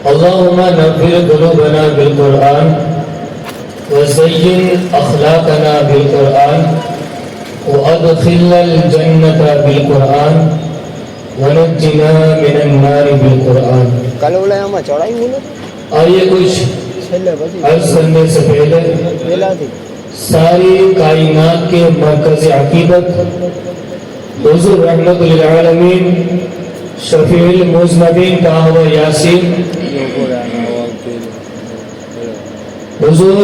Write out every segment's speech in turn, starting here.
अल्लाहुम्मा नव्विर क़ुलूबना बिल क़ुरआन व ज़य्यिन अख़लाक़ना बिल क़ुरआन व अदख़िलनल जन्नता बिल क़ुरआन व नज्जिना मिनन नार बिल क़ुरआन। કાલે ઓલા આમાં ચડાવ્યું ને आइए कुछ છેલ્લે પછી अर्ज करने से पहले પહેલાથી सारी कायनात के मरकज़ अक़ीदत हुज़ूर रहमतुल लिल आलमीन शफ़ीउल मुज़नबीन ताहा यासीन हुज़ूर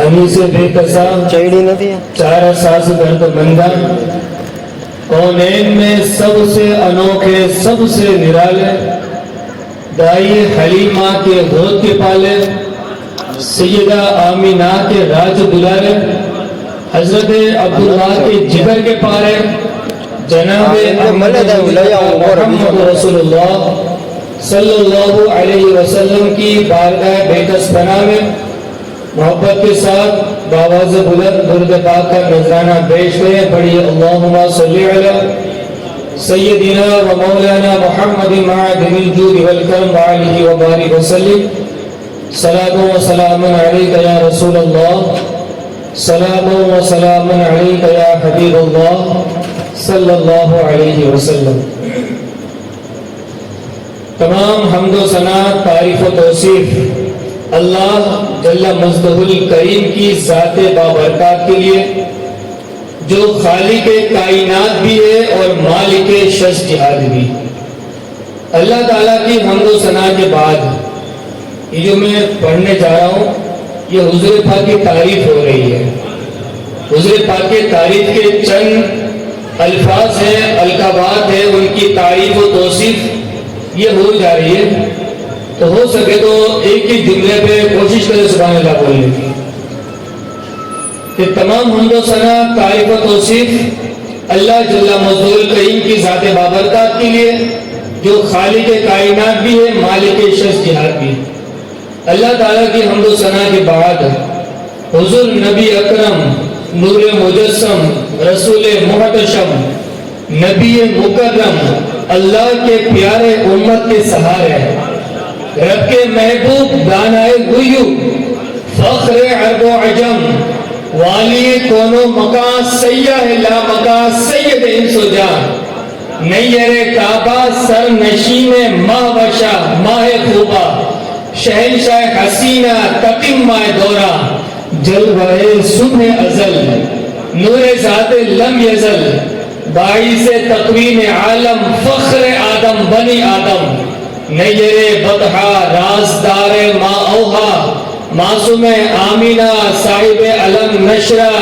अनी से बेकसा ચડી નથી चार सास दर्द मंदा कौनैन में सबसे अनोखे सबसे निराले दाई हलीमा के गोद के पाले सैयदा आमीना के राज दुलारे हजरत अब्दुल्ला के जिगर के पारे जनाबे मोहम्मद रसूलुल्लाह सल्लल्लाहु अलैहि वसल्लम की बारगाह बेकस पनाह में मोहब्बत के साथ बावाज़ बुलंद दुर्द पाक का नजराना पेश करें। पढ़िए अल्लाहुम्मा सल्ली अला सय्यदिना व मौलाना मुहम्मदिन मअदिनिल जूद वल करम व आलिहि व बारिक वसल्लिम। सलातो व सलामुन अलैका या रसूल अल्लाह, सलातो व सलामुन अलैका या हबीब अल्लाह सल्लल्लाहु अलैहि वसल्लम। तमाम हम्द व सना तारीफ व तौसीफ अल्लाह जल्ला मज़दहुल करीम की ज़ाते बाबरकत के लिए जो खालिक कायनात भी है और मालिक शश जिहाद भी। अल्लाह ताला की हम्द व सना के बाद ये जो मैं पढ़ने जा रहा हूँ ये हुज़ूर पाक की तारीफ हो रही है। हुज़ूर पाक की तारीफ के चंद अल्फाज हैं, अलकाबात है, उनकी तारीफ व तौसीफ ये हो जा रही है। तो हो सके तो एक ही जुमले पे कोशिश करें सुभान अल्लाह बोलने की। कि तमाम हम्द व सना तारीफ व तौसीफ अल्लाह जल्ला मज़दहुल करीम की ज़ाते बाबरकत के लिए जो खालिक कायनात भी है, मालिक शश जिहाद भी। अल्लाह ताला की हम्द व सना के बाद हुज़ूर नबी अकरम नूर मुजस्सम रसूल मुहतशम नबी मुकर्रम अल्लाह के प्यारे उम्मत के सहारे रब के महबूब दानाए गुयू फख्र अरब व अजम वाली कोनो मका सैय्यद ला मका सैयद इंसुजा नैयरे काबा सर नशीने महवशा माहे खूबा शहनशाह हसीना तकीम माए दौरा जलवाए सुबह अजल नूरे ज़ाते लम यजल बाई से तकवीन आलम फख्र आदम बनी आदम नैयरे बतहा राजदारे मा औहा मासूम आमीना साहिब अलम नशरा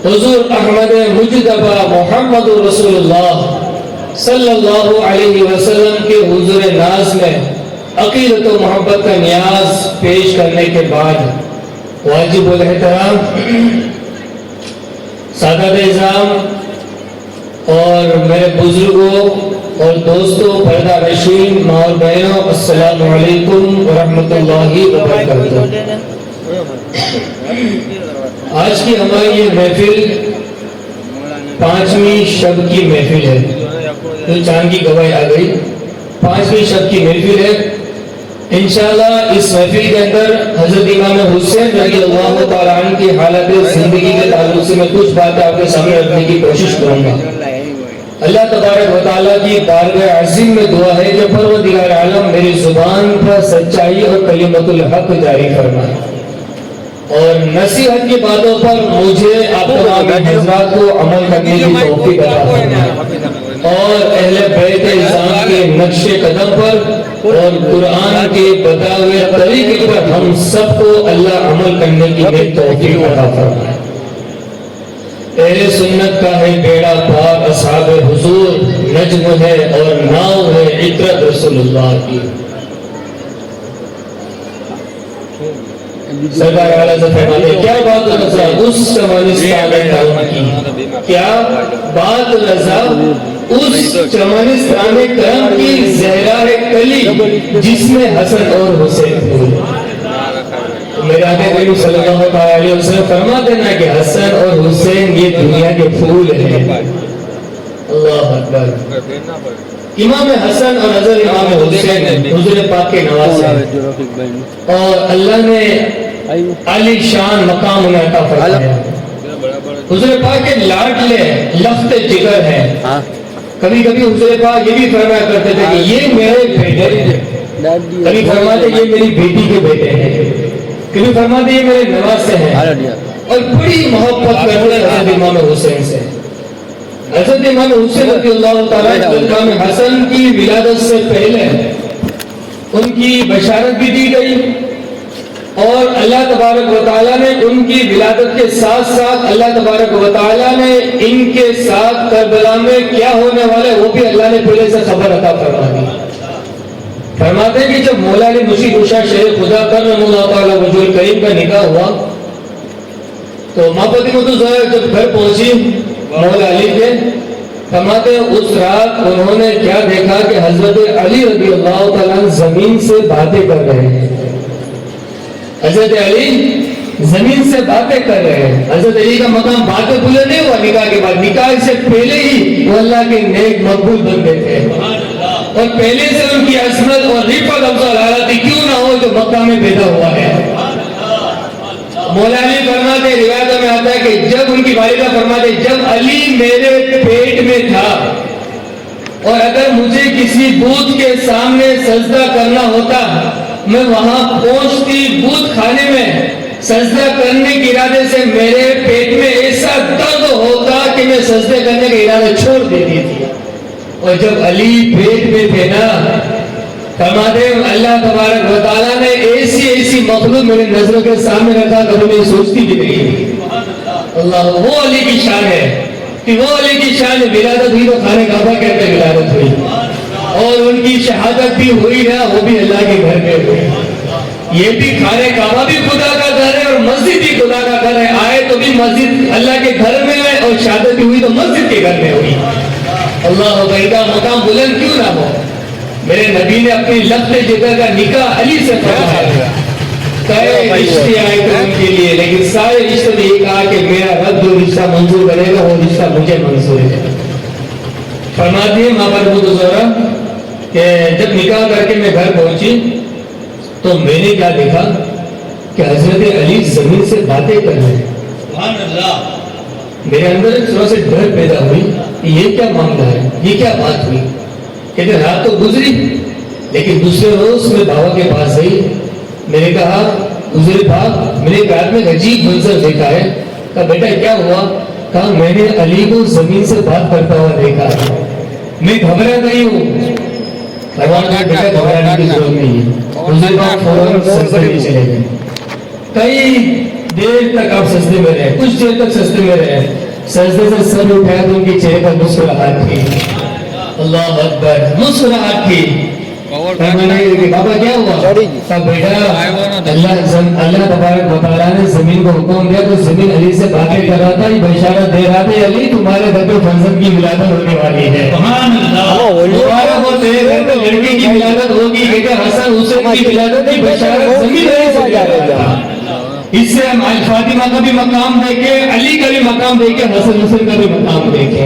हुजूर अहमद मुजतबा मोहम्मद रसूलुल्लाह सल्लल्लाहु अलैहि वसल्लम के हुजूर नाज में अकीदत व मोहब्बत का न्याज पेश करने के बाद वाजिबुल एहतराम सादात-ए-इज़ाम और मेरे बुजुर्गों और दोस्तों, पर्दा नशीन माँ और बहनों, अस्सलामु अलैकुम व रहमतुल्लाहि व बरकातुहू। आज की हमारी ये महफिल पांचवी शब की महफिल है। तो चांद की गवाही आ गई, पांचवी शब की महफिल है। इंशाअल्लाह इस महफिल के अंदर हजरत इमाम हुसैन रज़ियल्लाहु तआला अन्हु की हालत जिंदगी के ताल्लुक से मैं कुछ बातें आपके सामने रखने की कोशिश करूंगा। अल्लाह तबारक व तआला की बारगाह अज़ीम में दुआ है कि परवरदिगार आलम मेरी जुबान पर सच्चाई और कलिमतुल हक जारी फरमाए और नसीहत की बातों पर मुझे आप तमाम हज़रात को अमल करने की तौफीक अता फरमाए और अहले बैत इस्लाम के नक्शे कदम पर और कुरान के बताए हुए तरीके पर हम सबको अल्लाह अमल करने की तौफीक अता फरमाए। अहले सुन्नत का है बेड़ा पार, असहाब हुजूर नज्म है और नाव है इतरत रसूलुल्लाह की। सरकार आला से फरमाते क्या बात रज़ा उस चमनिस्तान करम की, क्या बात रज़ा उस चमनिस्तान करम की, ज़हरा है कली जिसमें हसन और हुसैन फूल। मेरे आगे करीम सल्लल्लाहु अलैहि वसल्लम फरमा देना कि हसन और हुसैन ये दुनिया के फूल हैं। अल्लाह अकबर। इमाम हसन और हज़रत इमाम हुसैन हुज़ूर पाक पाक के नवासे हैं और अल्लाह ने आली शान मकाम उन्हें अता फरमाया। हुजूर पाक के लाडले लफ्ते जिगर हैं। कभी कभी हुजूर पाक ये भी फरमाया करते थे कि ये मेरे बेटे हैं, कभी फरमाते ये मेरी बेटी के बेटे हैं, कभी फरमाते ये मेरे नवासे हैं और बड़ी मोहब्बत करते हैं हज़रत इमाम हुसैन से। हज़रत इमाम हुसैन रज़ियल्लाहु ताला इमाम हसन की विलादत से पहले उनकी बशारत भी दी गई और अल्लाह तबारक व तआला ने उनकी विलादत के साथ साथ अल्लाह तबारक व तआला ने इनके साथ करबला में क्या होने वाला है वो भी अल्लाह ने पहले से खबर अता फरमा दी। फरमाते हैं कि जब मौला अली मुशीद उषा शेर खुदा करमल्लाहु तआला वजहुल करीम का निकाह हुआ तो माँ फातिमा जब घर पहुंची मौला अली के, फरमाते हैं उस रात उन्होंने क्या देखा कि हजरत अली रज़ियल्लाहु ताला जमीन से बातें कर रहे हैं। हजरत अली जमीन से बातें कर रहे हैं। हजरत अली का मकाम बातें बुलंद नहीं हुआ निकाह के बाद, निकाह से पहले ही वो अल्लाह के नेक मकबूल बंदे थे और पहले से उनकी असमत और रिफत अफजल हालत क्यों ना हो जो मक्का में पैदा हुआ है। मौला अली फरमाते रिवायत में आता है कि जब उनकी वालिदा फरमाते जब अली मेरे पेट में था और अगर मुझे किसी बूत के सामने सजदा करना होता मैं वहां पहुंचती बूत खाने में सजदा करने के इरादे से मेरे पेट में ऐसा दर्द होता कि मैं सजदे करने का इरादा छोड़ देती थी। और जब अली पेट में थे ना फरमाते अल्लाह तबारक व तआला ने ऐसी ऐसी मखलूक मेरे नजरों के सामने रखा कभी मैं सोचती भी नहीं। अल्लाह वो अली की शान है कि वो अली की शान विलादत हुई तो खाने काबा कहते विलादत हुई और उनकी शहादत भी हुई है वो भी अल्लाह के घर में हुई। ये भी खाने काबा भी खुदा का घर है और मस्जिद भी खुदा का घर है। आए तो भी मस्जिद अल्लाह के घर में है और शहादत भी हुई तो मस्जिद के घर में हुई। अल्लाह का मकाम बुलंद क्यों ना हो। मेरे नबी ने अपनी लफ्ज़ जिगर का निकाह अली से फरमाया। कई रिश्ते आए थे उनके लिए लेकिन सारे रिश्ते में ये कहा कि मेरा रब जो रिश्ता मंजूर करेगा वो रिश्ता मुझे मंजूर है। फरमाती है माँ बरबूदोरा कि जब निकाह करके मैं घर पहुंची तो मैंने क्या देखा कि हजरत अली जमीन से बातें कर रहे हैं। मेरे अंदर थोड़ा सा डर पैदा हुई कि ये क्या मामला है, ये क्या बात हुई। कहते रात तो गुजरी लेकिन दूसरे रोज मैं बाबा के पास गई। मैंने कहा गुजरे बाप मैंने एक रात में अजीब मंजर देखा है। कहा बेटा क्या हुआ। कहा मैंने अली को जमीन से बात करता हुआ देखा, मैं घबरा गई हूँ। घबराने की जरूरत नहीं है। गुजरे बाप फौरन सजदे में चले गए। कई देर तक आप सजदे में रहे, कुछ देर तक सजदे में रहे। सजदे से सर उठाया तो उनके चेहरे पर मुस्कुराहट थी। अल्लाह अकबर मुस्कुराहट थी। बाबा क्या हुआ। बेटा अल्लाह तबारक व तआला ने जमीन को हुक्म दिया तो जमीन अली से बातें कर रहा था, बशारत दे रहा था अली तुम्हारे घर पे फंजन की विलादत होने वाली है। तेरे घर पे लड़की की विलादत होगी। बेटा हसन हुसैन की विलादत की बशारत जमीन अली से जा रहा था। इससे हम फातिमा का भी मकाम देखे, अली का भी मकाम देखे, हसन हुसैन का भी मकाम देखे।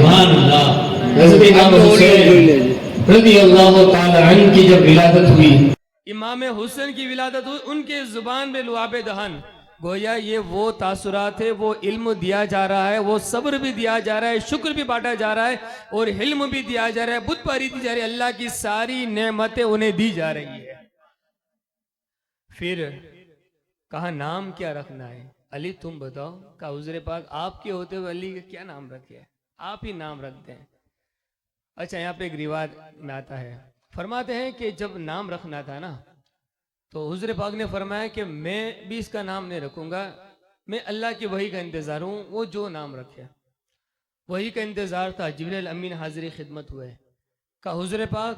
हज़रत इमाम हुसैन रज़ियल्लाहु ताला अन्हु की जब विलादत हुई, इमाम हुसैन की विलादत हुई, उनके जुबान में लुआबे दहन गोया ये वो तासुरात है, वो इल्म दिया जा रहा है, वो सब्र भी दिया जा रहा है, शुक्र भी बांटा जा रहा है और हिल्म भी दिया जा रहा है, बुत पारी दी जा रही है, अल्लाह की सारी नेमतें उन्हें दी जा रही है। फिर कहा नाम क्या रखना है। अली तुम बताओ। कहा हुज़ूर पाक आपके होते हुए अली का क्या नाम रखे, आप ही नाम रख दें। अच्छा यहाँ पे एक रिवाज में आता है, फरमाते हैं कि जब नाम रखना था ना तो हुज़ूर पाक ने फरमाया कि मैं भी इसका नाम नहीं रखूंगा, मैं अल्लाह की वही का इंतजार हूँ, वो जो नाम रखे वही का इंतजार था। जिब्रील अमीन हाजिरी खिदमत हुए। कहा हुज़ूर पाक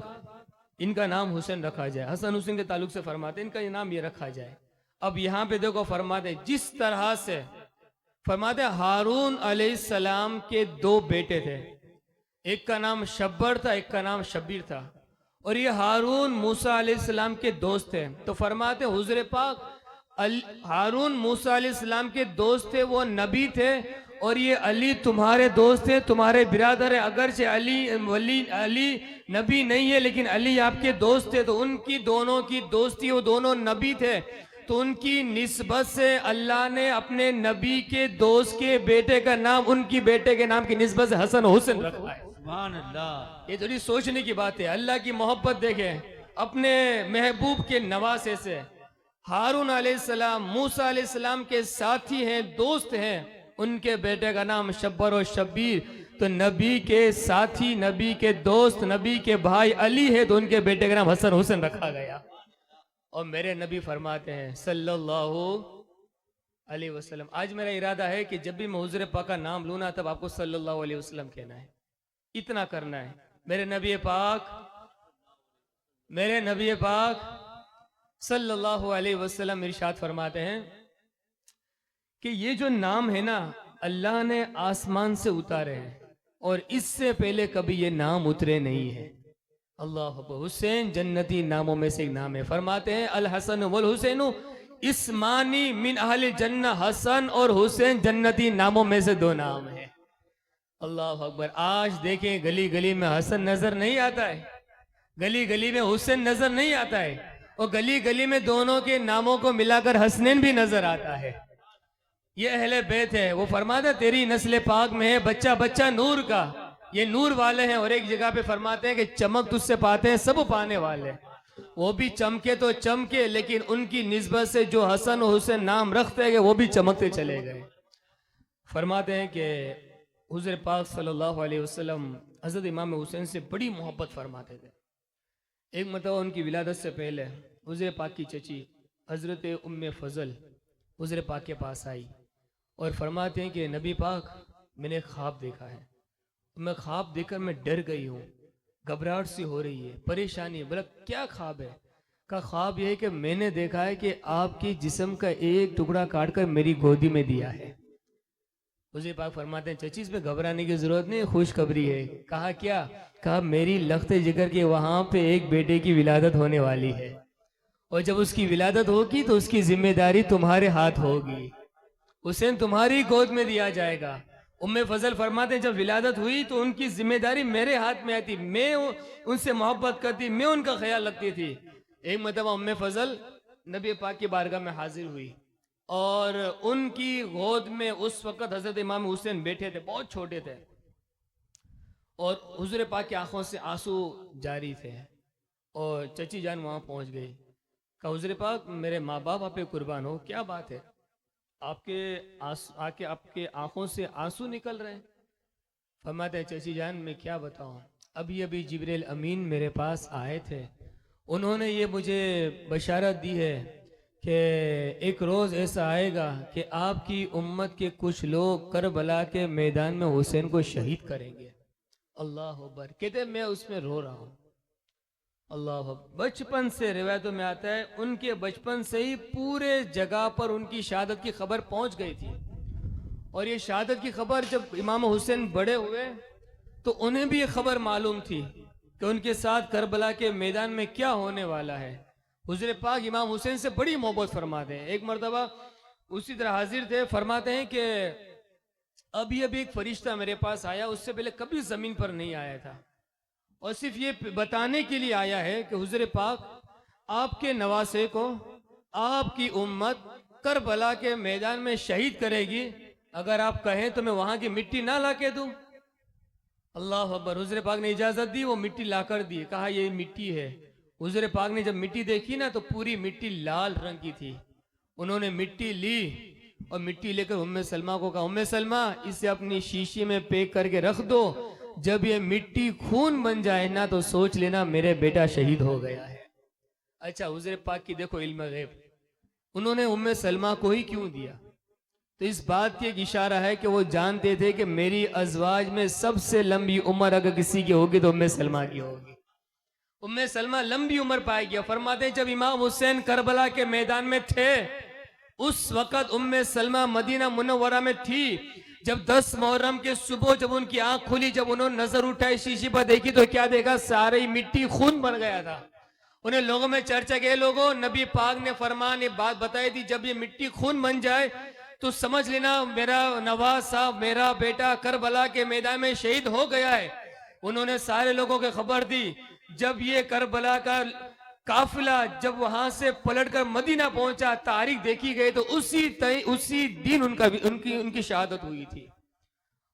इनका नाम हुसैन रखा जाए। हसन हुसैन के ताल्लुक से फरमाते इनका नाम ये रखा जाए। अब यहाँ पे देखो फरमाते जिस तरह से फरमाते हारून अलैहिस्सलाम के दो बेटे थे, एक का नाम शब्बर था, एक का नाम शब्बीर था और ये हारून मूसा अलैहिस्सलाम के दोस्त थे। तो फरमाते हुज़ूर पाक हारून मूसा अलैहिस्सलाम के दोस्त थे, वो नबी थे और ये अली तुम्हारे दोस्त है, तुम्हारे बिरादर है। अगरचे अली नबी नहीं है, लेकिन अली आपके दोस्त थे। तो उनकी दोनों की दोस्ती, वो दोनों नबी थे, तो उनकी निस्बत से अल्लाह ने अपने नबी के दोस्त के बेटे का नाम उनकी बेटे के नाम की निस्बत से हसन हुसैन रखा है। सुभान अल्लाह। ये थोड़ी सोचने की बात है। अल्लाह की मोहब्बत देखें, अपने महबूब के नवासे से हारून अलैहिस्सलाम, मूसा अलैहिस्सलाम के साथी हैं, दोस्त हैं, उनके बेटे का नाम शब्बर और शब्बीर। तो नबी के साथी, नबी के दोस्त, नबी के भाई अली है, तो उनके बेटे का नाम हसन हुसैन रखा गया। और मेरे नबी फरमाते हैं सल्लल्लाहु अलैहि वसल्लम, आज मेरा इरादा है कि जब भी मैं हुज़ूर पाक का नाम लूँ ना, तब आपको सल्लल्लाहु अलैहि वसल्लम कहना है, इतना करना है। मेरे नबी पाक सल्लल्लाहु अलैहि वसल्लम इरशाद फरमाते हैं कि ये जो नाम है ना, अल्लाह ने आसमान से उतारे हैं और इससे पहले कभी ये नाम उतरे नहीं है। अल्लाह अकबर। हुसैन जन्नती नामों में से एक नाम है। फरमाते हैं अल हसन वल हुसैन इस्मानी मिन अहल जन्नह, हसन और हुसैन जन्नती नामों में से दो नाम है। अल्लाह अकबर। आज देखें गली गली में हसन नजर नहीं आता है, गली गली में हुसैन नजर नहीं आता है, और गली गली में दोनों के नामों को मिलाकर हसनैन भी नजर आता है। ये अहले बैत है। वो फरमाते तेरी नस्ल पाक में है बच्चा बच्चा नूर का, ये नूर वाले हैं। और एक जगह पे फरमाते हैं कि चमक तुझसे पाते हैं सब पाने वाले। वो भी चमके तो चमके, लेकिन उनकी निस्बत से जो हसन और हुसैन नाम रखते गए वो भी चमकते चले गए। फरमाते हैं कि हुज़ूर पाक सल्लल्लाहु अलैहि वसल्लम हज़रत इमाम हुसैन से बड़ी मोहब्बत फरमाते थे। एक मतलब उनकी विलादत से पहले हुज़ूर पाक की चची हज़रत उम्मे फजल हुज़ूर पाक के पास आई और फरमाते हैं कि नबी पाक, मैंने ख्वाब देखा है, मैं ख्वाब देखकर मैं डर गई हूँ, घबराहट सी हो रही है, परेशानी है। बोला क्या ख्वाब है? का ख्वाब यह है कि मैंने देखा है कि आपकी जिस्म का एक टुकड़ा काटकर मेरी गोदी में दिया है। हुज़ूर पाक फरमाते हैं चची इसमें घबराने की जरूरत नहीं, खुशखबरी है। कहा क्या? कहा मेरी लख्त जिगर के वहां पे एक बेटे की विलादत होने वाली है, और जब उसकी विलादत होगी तो उसकी जिम्मेदारी तुम्हारे हाथ होगी, हुसैन तुम्हारी गोद में दिया जाएगा। उम्मे फजल फरमाते हैं जब विलादत हुई तो उनकी जिम्मेदारी मेरे हाथ में आई थी, मैं उनसे मोहब्बत करती, मैं उनका ख्याल रखती थी। एक मतलब उम्मे फजल नबी पाक की बारगाह में हाजिर हुई और उनकी गोद में उस वक्त हजरत इमाम हुसैन बैठे थे, बहुत छोटे थे, और हुजूर पाक की आंखों से आंसू जारी थे। और चची जान वहां पहुंच गई। कहा हुजूर पाक मेरे माँ बाप आप पे कुर्बान हो, क्या बात है, आपके आंखों से आंसू निकल रहे हैं। फरमाते हैं चची जान मैं क्या बताऊं, अभी अभी जिब्रील अमीन मेरे पास आए थे, उन्होंने ये मुझे बशारत दी है कि एक रोज़ ऐसा आएगा कि आपकी उम्मत के कुछ लोग करबला के मैदान में हुसैन को शहीद करेंगे। अल्लाह अकबर। कहते मैं उसमें रो रहा हूँ। अल्लाह अकबर। बचपन से रिवायतों में आता है उनके बचपन से ही पूरे जगह पर उनकी शहादत की खबर पहुंच गई थी, और ये शहादत की खबर जब इमाम हुसैन बड़े हुए तो उन्हें भी ये खबर मालूम थी कि उनके साथ करबला के मैदान में क्या होने वाला है। हुज़ूर पाक इमाम हुसैन से बड़ी मोहब्बत फरमाते हैं। एक मरतबा उसी तरह हाजिर थे, फरमाते हैं कि अभी अभी एक फरिश्ता मेरे पास आया, उससे पहले कभी जमीन पर नहीं आया था, और सिर्फ ये बताने के लिए आया है कि हुज़ूर पाक आपके नवासे को आपकी उम्मत करबला के मैदान में शहीद करेगी, अगर आप कहें तो मैं वहां की मिट्टी ना ला के दूं। अल्लाह अकबर। हुज़ूर पाक ने इजाजत दी, वो मिट्टी लाकर दी। कहा ये मिट्टी है। हुज़ूर पाक ने जब मिट्टी देखी ना तो पूरी मिट्टी लाल रंग की थी। उन्होंने मिट्टी ली और मिट्टी लेकर उम्मे सलमा को कहा उम्मे सलमा इसे अपनी शीशी में पैक करके रख दो, जब ये मिट्टी खून बन जाए ना तो सोच लेना मेरे बेटा शहीद हो गया है। अच्छा हुज़ूर पाक की देखो इल्म गैब, उन्होंने उम्मे सलमा को ही क्यों दिया? तो इस बात की एक इशारा है कि वो जानते थे कि मेरी अज़वाज में सबसे लंबी उम्र अगर किसी की होगी तो उम्मे सलमा की होगी। उम्मे सलमा लंबी उम्र पाएगी। फरमाते हैं जब इमाम हुसैन करबला के मैदान में थे उस वक्त उम्मे सलमा मदीना मुनव्वरा में थी। जब 10 मुहर्रम के सुबह जब उनकी आंख खुली, जब उन्होंने नजर उठाई शीशी पर देखी तो क्या देखा? सारी मिट्टी खून बन गया था। उन्हें लोगों में चर्चा के लोगों नबी पाक ने फरमान ये बात बताई थी जब ये मिट्टी खून बन जाए तो समझ लेना मेरा नवाज साहब, मेरा बेटा करबला के मैदान में शहीद हो गया है। उन्होंने सारे लोगों को खबर दी। जब ये करबला का काफिला जब वहां से पलटकर मदीना पहुंचा, तारीख देखी गई तो उसी दिन उनकी शहादत हुई थी।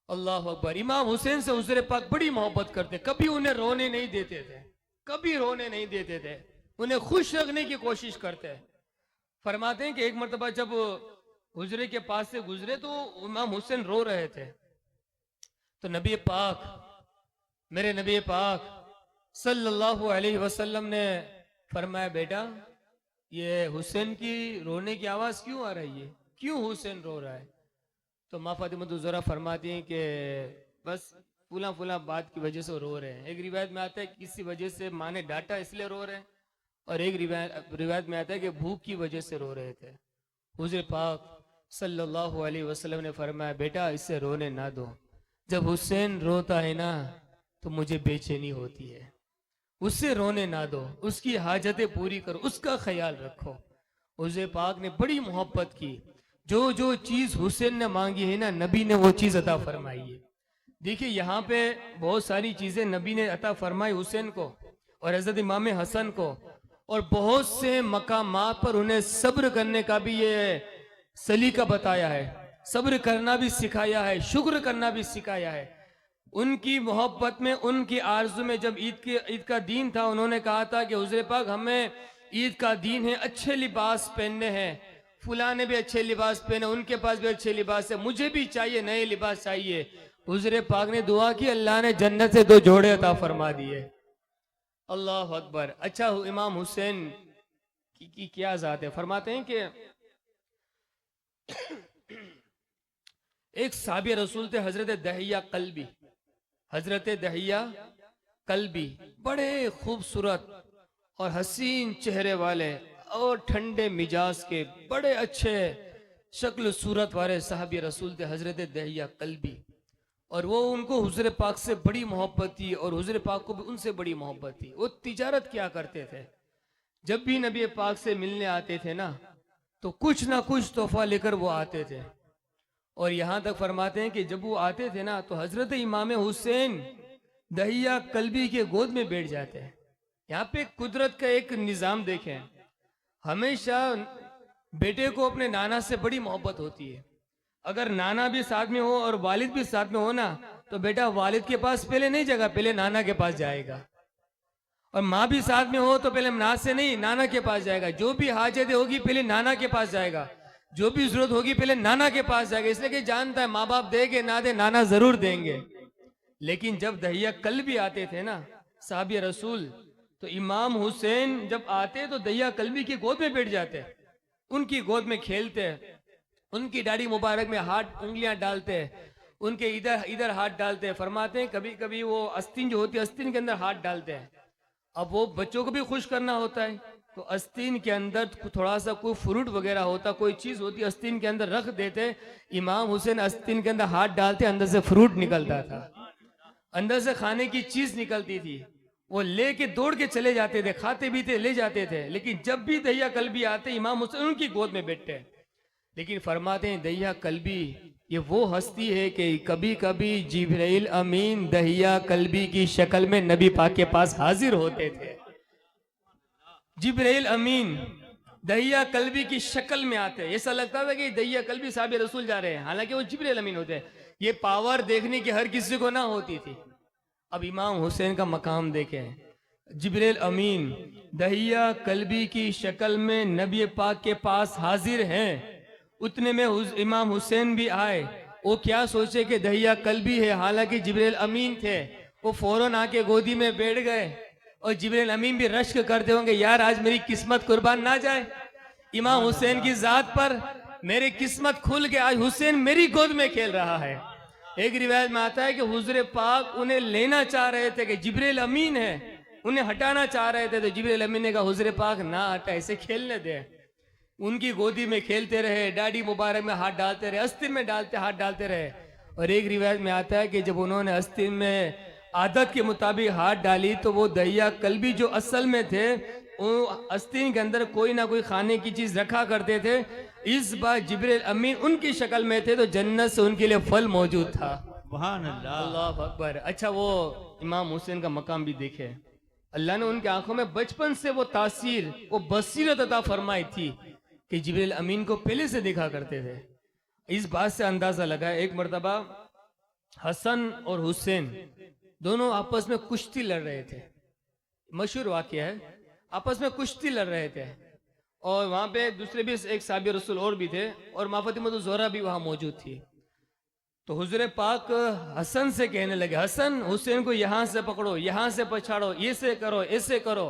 अल्लाह अकबर। इमाम हुसैन से हुजूर पाक बड़ी मोहब्बत करते, कभी उन्हें रोने नहीं देते थे, कभी रोने नहीं देते थे, उन्हें खुश रखने की कोशिश करते। फरमाते हैं कि एक मर्तबा जब हुजरे के पास से गुजरे तो इमाम हुसैन रो रहे थे, तो नबी पाक, मेरे नबी पाक सल्लल्लाहु अलैहि वसल्लम ने फरमाया, बेटा ये हुसैन की रोने की आवाज क्यों आ रही है, क्यों हुसैन रो रहा है? तो माँ फातिमा ज़हरा फरमाती हैं कि बस फुला फुला बात की वजह से रो रहे हैं। एक रिवायत में आता है किसी वजह से माँ ने डांटा इसलिए रो रहे हैं, और एक रिवायत में आता है कि भूख की वजह से रो रहे थे। हुज़ूर पाक सल्लल्लाहु अलैहि वसल्लम ने फरमाया, बेटा इससे रोने ना दो, जब हुसैन रोता है ना तो मुझे बेचैनी होती है, उससे रोने ना दो, उसकी हाजतें पूरी करो, उसका ख्याल रखो। हुज़ूर पाक ने बड़ी मोहब्बत की, जो जो चीज हुसैन ने मांगी है ना, नबी ने वो चीज अता फरमाई है। देखिए यहाँ पे बहुत सारी चीजें नबी ने अता फरमाई हुसैन को और हजरत इमाम हसन को, और बहुत से मकामात पर उन्हें सब्र करने का भी ये सलीका बताया है, सब्र करना भी सिखाया है, शुक्र करना भी सिखाया है। उनकी मोहब्बत में, उनकी आरज़ू में जब ईद का दिन था, उन्होंने कहा था कि हुज़ूर पाक हमें ईद का दिन है, अच्छे लिबास पहनने हैं, फुला ने भी अच्छे लिबास पहने, उनके पास भी अच्छे लिबास है, मुझे भी चाहिए, नए लिबास चाहिए। हुज़ूर पाक ने दुआ की, अल्लाह ने जन्नत से 2 जोड़े अता फरमा दिए। अल्लाह अकबर। अच्छा, इमाम हुसैन की क्या ज़ात है? फरमाते हैं कि एक साहबी रसूल थे हजरत दहिया कल्बी, हजरत दहिया कल्बी, बड़े खूबसूरत और हसीन चेहरे वाले और ठंडे मिजाज के बड़े अच्छे शक्ल सूरत वाले साहबी रसूल थे हजरत दहिया कल्बी। और वो उनको हुज़ूर पाक से बड़ी मोहब्बत थी और हुज़ूर पाक को भी उनसे बड़ी मोहब्बत थी। वो तिजारत क्या करते थे, जब भी नबी पाक से मिलने आते थे ना तो कुछ ना कुछ तोहफा लेकर वो आते थे। और यहाँ तक फरमाते हैं कि जब वो आते थे ना तो हजरत इमाम हुसैन दहिया कल्बी के गोद में बैठ जाते हैं। यहाँ पे कुदरत का एक निज़ाम देखें, हमेशा बेटे को अपने नाना से बड़ी मोहब्बत होती है। अगर नाना भी साथ में हो और वालिद भी साथ में हो ना तो बेटा वालिद के पास पहले नहीं जाएगा, पहले नाना के पास जाएगा। और माँ भी साथ में हो तो पहले नाना से नहीं, नाना के पास जाएगा। जो भी हाजत होगी पहले नाना के पास जाएगा, जो भी जरूरत होगी पहले नाना के पास जाएगा, इसलिए कि जानता है माँ बाप देंगे ना दे, नाना जरूर देंगे। लेकिन जब दहिया कल्बी आते थे ना साहबी रसूल, तो इमाम हुसैन जब आते तो दहिया कल्बी की गोद में बैठ जाते, उनकी गोद में खेलते, उनकी दाढ़ी मुबारक में हाथ उंगलियां डालते, उनके इधर इधर हाथ डालते। फरमाते हैं कभी कभी वो अस्तीन जो होती है अस्तीन के अंदर हाथ डालते हैं। अब वो बच्चों को भी खुश करना होता है तो अस्तीन के अंदर थोड़ा सा कोई फ्रूट वगैरह होता, कोई चीज होती, अस्तीन के अंदर रख देते। इमाम हुसैन अस्तीन के अंदर हाथ डालते, अंदर से फ्रूट निकलता था, अंदर से खाने की चीज निकलती थी, वो लेके दौड़ के चले जाते थे, खाते भी थे, ले जाते थे। लेकिन जब भी दहिया कल्बी आते इमाम हुसैन उनकी गोद में बैठते। लेकिन फरमाते हैं दहिया कल्बी ये वो हस्ती है कि कभी कभी जिब्राइल अमीन दहिया कल्बी की शक्ल में नबी पाक के पास हाजिर होते थे। जिब्राइल अमीन दहिया कल्बी की शक्ल में आते, ऐसा लगता था कि दहिया कल्बी साहब रसूल जा रहे हैं, हालांकि वो जिब्राइल अमीन होते। ये पावर देखने की हर किसी को ना होती थी। अब इमाम हुसैन का मकाम देखें, जिब्राइल अमीन दहिया कल्बी की शक्ल में नबी पाक के पास हाजिर हैं। उतने में इमाम हुसैन भी आए। वो क्या सोचे कि दहिया कल्बी है, हालांकि जिब्राइल अमीन थे। वो फौरन आके गोदी में बैठ गए और जिब्राइल अमीन भी रश्क करते होंगे, यार आज मेरी किस्मत कुर्बान ना जाए इमाम हुसैन की जात पर, मेरी किस्मत खुल के आज हुसैन मेरी गोद में खेल रहा है। एक रिवायत में आता है कि हुजूर पाक उन्हें लेना चाह रहे थे कि जिब्राइल अमीन है, उन्हें हटाना चाह रहे थे, तो जिब्राइल अमीन ने कहा हुजूर पाक ना हटा, इसे खेलने दे। उनकी गोदी में खेलते रहे, दाढ़ी मुबारक में हाथ डालते रहे, अस्तीन में हाथ डालते रहे। और एक रिवायत में आता है कि जब उन्होंने अस्तीन में आदत के मुताबिक हाथ डाली तो वो दहिया कल्बी जो असल में थे आस्तीन के अंदर कोई ना कोई खाने की चीज रखा करते थे। इस बार जिब्रील अमीन उनकी शक्ल में थे तो जन्नत से उनके लिए फल मौजूद था। सुभान अल्लाह। अल्लाह अकबर। अच्छा, वो इमाम हुसैन का मकाम भी देखे, अल्लाह ने उनकी आंखों में बचपन से वो तासीर, वो बसीरत अता फरमाई थी कि जिब्रील अमीन को पहले से देखा करते थे। इस बात से अंदाजा लगा, एक मर्तबा हसन और हुसैन दोनों आपस में कुश्ती लड़ रहे थे, मशहूर वाकया है, आपस में कुश्ती लड़ रहे थे और वहां पे दूसरे भी एक साहबी रसूल और भी थे और माँ फातिमा ज़ोहरा भी वहां मौजूद थी। तो हुजूर पाक हसन से कहने लगे, हसन हुसैन को यहां से पकड़ो, यहां से पछाड़ो, ये से करो, ऐसे करो।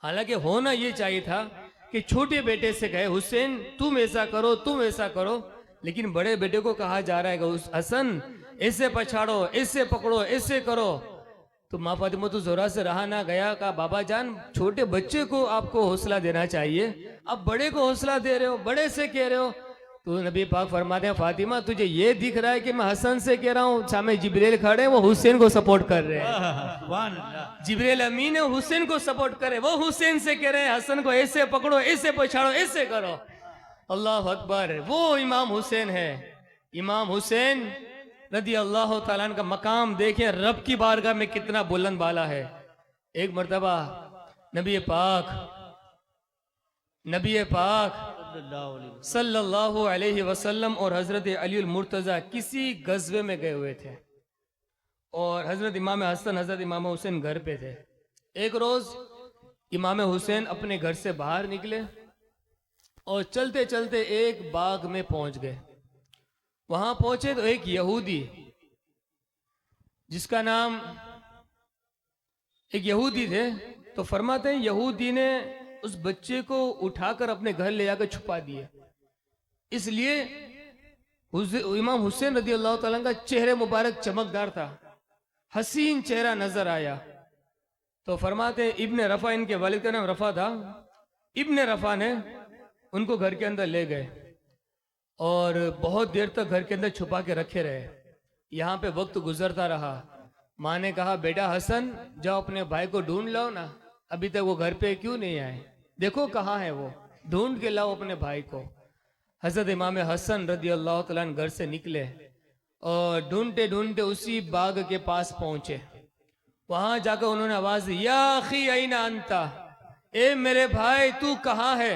हालांकि होना ये चाहिए था कि छोटे बेटे से कहे हुसैन तुम ऐसा करो, तुम ऐसा करो, लेकिन बड़े बेटे को कहा जा रहा है कि हसन ऐसे पछाड़ो, ऐसे पकड़ो, ऐसे करो। तो माँ फातिमा तो ज़ोहरा से रहा ना गया, कहा बाबा जान छोटे बच्चे को आपको हौसला देना चाहिए, अब बड़े को हौसला दे रहे हो, बड़े से कह रहे हो। तो नबी पाक फरमाते हैं फातिमा तुझे ये दिख रहा है कि मैं हसन से कह रहा हूँ, सामने जिब्रील खड़े वो हुसैन को सपोर्ट कर रहे हैं। सुभान अल्लाह। जिब्रील अमीन है हुसैन को सपोर्ट करे, वो हुसैन से कह रहे हैं हसन को ऐसे पकड़ो, ऐसे पछाड़ो, ऐसे करो। अल्लाह अकबर। वो इमाम हुसैन है, इमाम हुसैन रदी अल्लाह ताला अन्हु का मकाम देखें रब की बारगाह में कितना बुलंद बाला है। एक मर्तबा नबी पाक सल्लल्लाहु अलैहि वसल्लम और हजरत अली मुर्तजा किसी गज़वे में गए हुए थे और हजरत इमाम हसन हजरत इमाम हुसैन घर पे थे। एक रोज इमाम हुसैन अपने घर से बाहर निकले और चलते चलते एक बाग में पहुंच गए। वहां पहुंचे तो एक यहूदी जिसका नाम एक यहूदी थे, तो फरमाते हैं यहूदी ने उस बच्चे को उठाकर अपने घर ले जाकर छुपा दिए। इसलिए इमाम हुसैन रदी अल्लाह ताला का चेहरे मुबारक चमकदार था, हसीन चेहरा नजर आया। तो फरमाते हैं इब्ने रफा, इनके वालिद का नाम रफा था, इब्ने रफा ने उनको घर के अंदर ले गए और बहुत देर तक घर के अंदर छुपा के रखे रहे। यहाँ पे वक्त गुजरता रहा। माँ ने कहा बेटा हसन जाओ अपने भाई को ढूंढ लाओ ना, अभी तक वो घर पे क्यों नहीं आए, देखो कहाँ है वो, ढूंढ के लाओ अपने भाई को। हजरत इमाम हसन रदी अल्लाह तआला घर से निकले और ढूंढते ढूंढते उसी बाग के पास पहुंचे। वहां जाकर उन्होंने आवाज दी या अखी अयना अंता, ए मेरे भाई तू कहाँ है।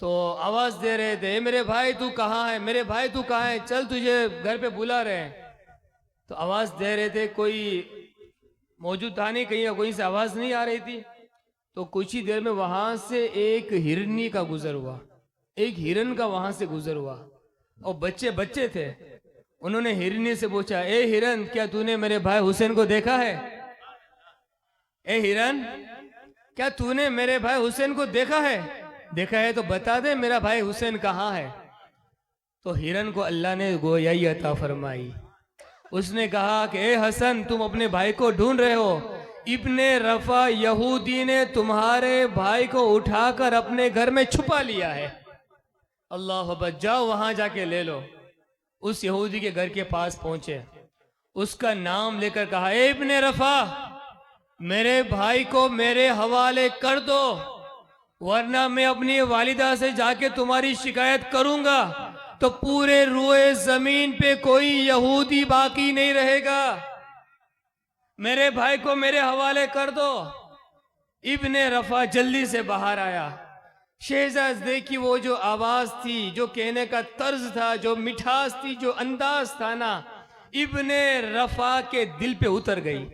तो आवाज दे रहे थे ए मेरे भाई तू कहाँ है, मेरे भाई तू कहाँ है, चल तुझे घर पे बुला रहे हैं। तो आवाज दे रहे थे, कोई मौजूद था नहीं, कहीं से आवाज नहीं आ रही थी। तो कुछ ही देर में वहां से एक हिरनी का गुजर हुआ, एक हिरन का वहां से गुजर हुआ और बच्चे बच्चे थे। उन्होंने हिरनी से पूछा ए हिरन क्या तूने मेरे भाई हुसैन को देखा है, ए हिरन क्या तूने मेरे भाई हुसैन को देखा है, देखा है तो बता दे मेरा भाई हुसैन कहाँ है। तो हिरन को अल्लाह ने गोयाई अता फरमाई। उसने कहा कि ए हसन तुम अपने भाई को ढूंढ रहे हो, इब्ने रफा यहूदी ने तुम्हारे भाई को उठाकर अपने घर में छुपा लिया है। अल्लाह अकबर, जाओ वहां जाके ले लो। उस यहूदी के घर के पास पहुंचे, उसका नाम लेकर कहा ए इब्ने रफा मेरे भाई को मेरे हवाले कर दो, वरना मैं अपनी वालिदा से जाके तुम्हारी शिकायत करूंगा तो पूरे रुए जमीन पे कोई यहूदी बाकी नहीं रहेगा, मेरे भाई को मेरे हवाले कर दो। इब्ने रफा जल्दी से बाहर आया। शहजादे की वो जो आवाज थी, जो कहने का तर्ज था, जो मिठास थी, जो अंदाज था ना, इब्ने रफा के दिल पे उतर गई।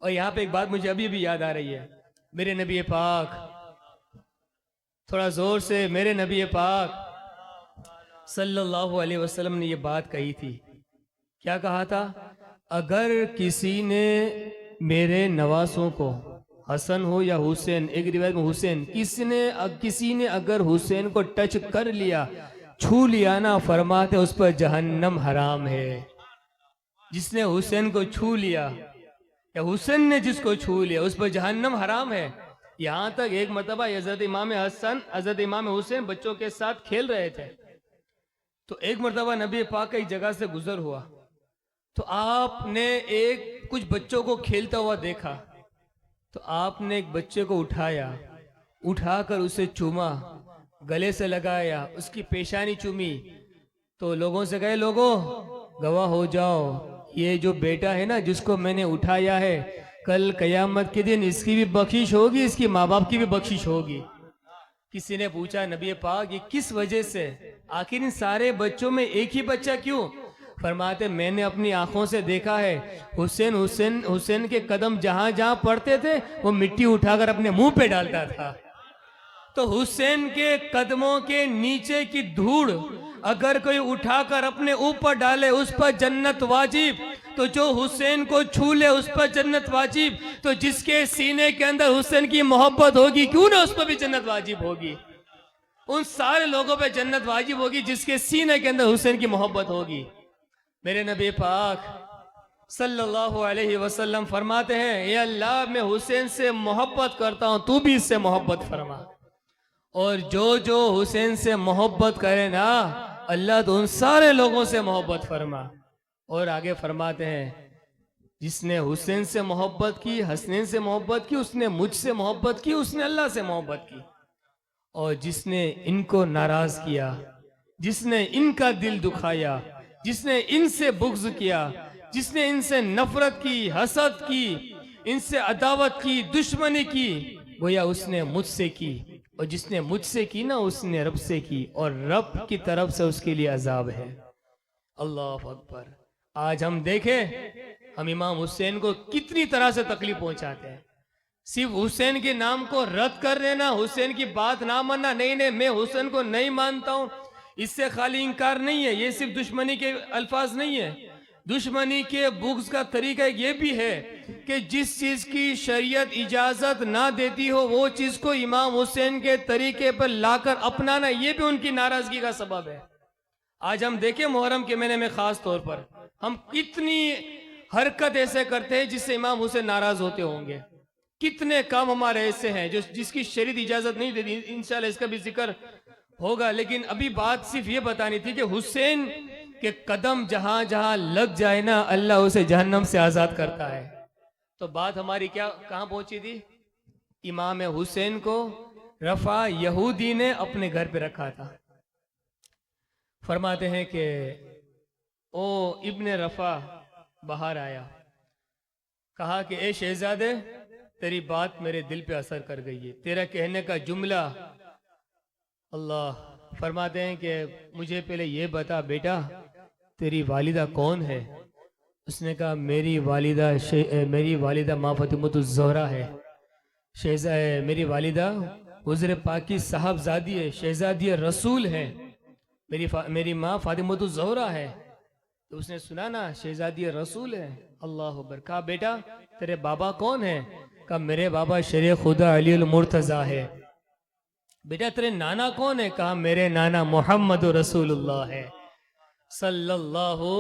और यहाँ पे एक बात मुझे अभी भी याद आ रही है, मेरे नबी पाक, थोड़ा जोर से, मेरे नबी पाक सल्लल्लाहु अलैहि वसल्लम ने ये बात कही थी। क्या कहा था, अगर किसी ने मेरे नवासों को, हसन हो या हुसैन, एक रिवायत में हुसैन, किसी ने अगर हुसैन को टच कर लिया, छू लिया ना, फरमाते उस पर जहन्नम हराम है। जिसने हुसैन को छू लिया या हुसैन ने जिसको छू लिया उस पर जहन्नम हराम है। यहाँ तक एक मरतबा हजरत इमाम हसन हजरत इमाम हुसैन बच्चों के साथ खेल रहे थे, तो एक मरतबा नबी पाक एक जगह से गुजर हुआ, तो आपने कुछ बच्चों को खेलता हुआ देखा। तो आपने एक बच्चे को उठाया, उठाकर उसे चूमा, गले से लगाया, उसकी पेशानी चूमी, तो लोगों से कहे, लोगों गवाह हो जाओ, ये जो बेटा है ना जिसको मैंने उठाया है, कल कयामत के दिन इसकी भी बख्शिश होगी, इसकी माँ बाप की भी बख्शिश होगी। किसी ने पूछा, नबी पाक ये किस वजह से, आखिर इन सारे बच्चों में एक ही बच्चा क्यों? फरमाते, मैंने अपनी आंखों से देखा है, हुसैन हुसैन हुसैन के कदम जहां जहां पड़ते थे वो मिट्टी उठाकर अपने मुंह पे डालता था। तो हुसैन के कदमों के नीचे की धूड़ अगर कोई उठाकर अपने ऊपर डाले उस पर जन्नत वाजिब, तो जो हुसैन को छू ले उस पर जन्नत वाजिब, तो जिसके सीने के अंदर हुसैन की मोहब्बत होगी क्यों ना उस पर भी जन्नत वाजिब होगी। उन सारे लोगों पे जन्नत वाजिब होगी जिसके सीने के अंदर हुसैन की मोहब्बत होगी। मेरे नबी पाक सल्लल्लाहु अलैहि वसल्लम फरमाते हैं, ये अल्लाह मैं हुसैन से मोहब्बत करता हूं, तू भी इससे मोहब्बत फरमा। और जो जो हुसैन से मोहब्बत करे ना, अल्लाह तो उन सारे लोगों से मोहब्बत फरमा। और आगे फरमाते हैं, जिसने हुसैन से मोहब्बत की, हसनैन से मोहब्बत की, उसने मुझसे मोहब्बत की, उसने अल्लाह से मोहब्बत की। और जिसने इनको नाराज किया, जिसने इनका दिल दुखाया, जिसने इनसे बुग़्ज़ किया, जिसने इनसे नफरत की, हसद की, इनसे अदावत की, दुश्मनी की, गोया उसने मुझसे की। और जिसने मुझसे की ना, उसने रब से की, और रब की तरफ से उसके लिए अजाब है। अल्लाह अकबर। आज हम देखें, हम इमाम हुसैन को कितनी तरह से तकलीफ पहुंचाते हैं। सिर्फ हुसैन के नाम को रद्द कर देना, हुसैन की बात ना मानना, नहीं नहीं मैं हुसैन को नहीं मानता हूं, इससे खाली इंकार नहीं है। ये सिर्फ दुश्मनी के अल्फाज नहीं है। दुश्मनी के बुग़्ज़ का तरीका ये भी है कि जिस चीज की शरीयत इजाजत ना देती हो वो चीज को इमाम हुसैन के तरीके पर लाकर अपनाना, ये भी उनकी नाराजगी का सबब है। आज हम देखें मुहर्रम के महीने में खास तौर पर हम कितनी हरकत ऐसे करते हैं जिससे इमाम हुसैन नाराज होते होंगे। कितने काम हमारे ऐसे हैं जो जिसकी शरीयत इजाजत नहीं देती, इंशाल्लाह इसका भी जिक्र होगा। लेकिन अभी बात सिर्फ ये बतानी थी कि हुसैन के कदम जहां जहां लग जाए ना, अल्लाह उसे जहन्नम से आजाद करता है। तो बात हमारी क्या कहां पहुंची थी? इमाम हुसैन को रफा यहूदी ने अपने घर पे रखा था। फरमाते हैं कि ओ इब्ने रफा बाहर आया, कहा कि ए शहजादे, तेरी बात मेरे दिल पे असर कर गई है, तेरा कहने का जुमला। अल्लाह फरमाते हैं कि मुझे पहले ये बता बेटा, तेरी वालिदा कौन है? उसने कहा मेरी वालिदा माँ फातिमतुज़ ज़हरा है। मेरी वालिदा हुज़ूर पाक की साहबजादी है, शहजादी रसूल है। मेरी माँ फातिमतुज़ ज़हरा है। तो उसने सुना ना शहजादी रसूल है। अल्लाह अकबर। कहा बेटा तेरे बाबा कौन है? कहा मेरे बाबा शरीय खुदा अली मुर्तज़ा है। बेटा तेरे नाना कौन है? कहा मेरे नाना मोहम्मद रसूलुल्लाह है सल्लल्लाहु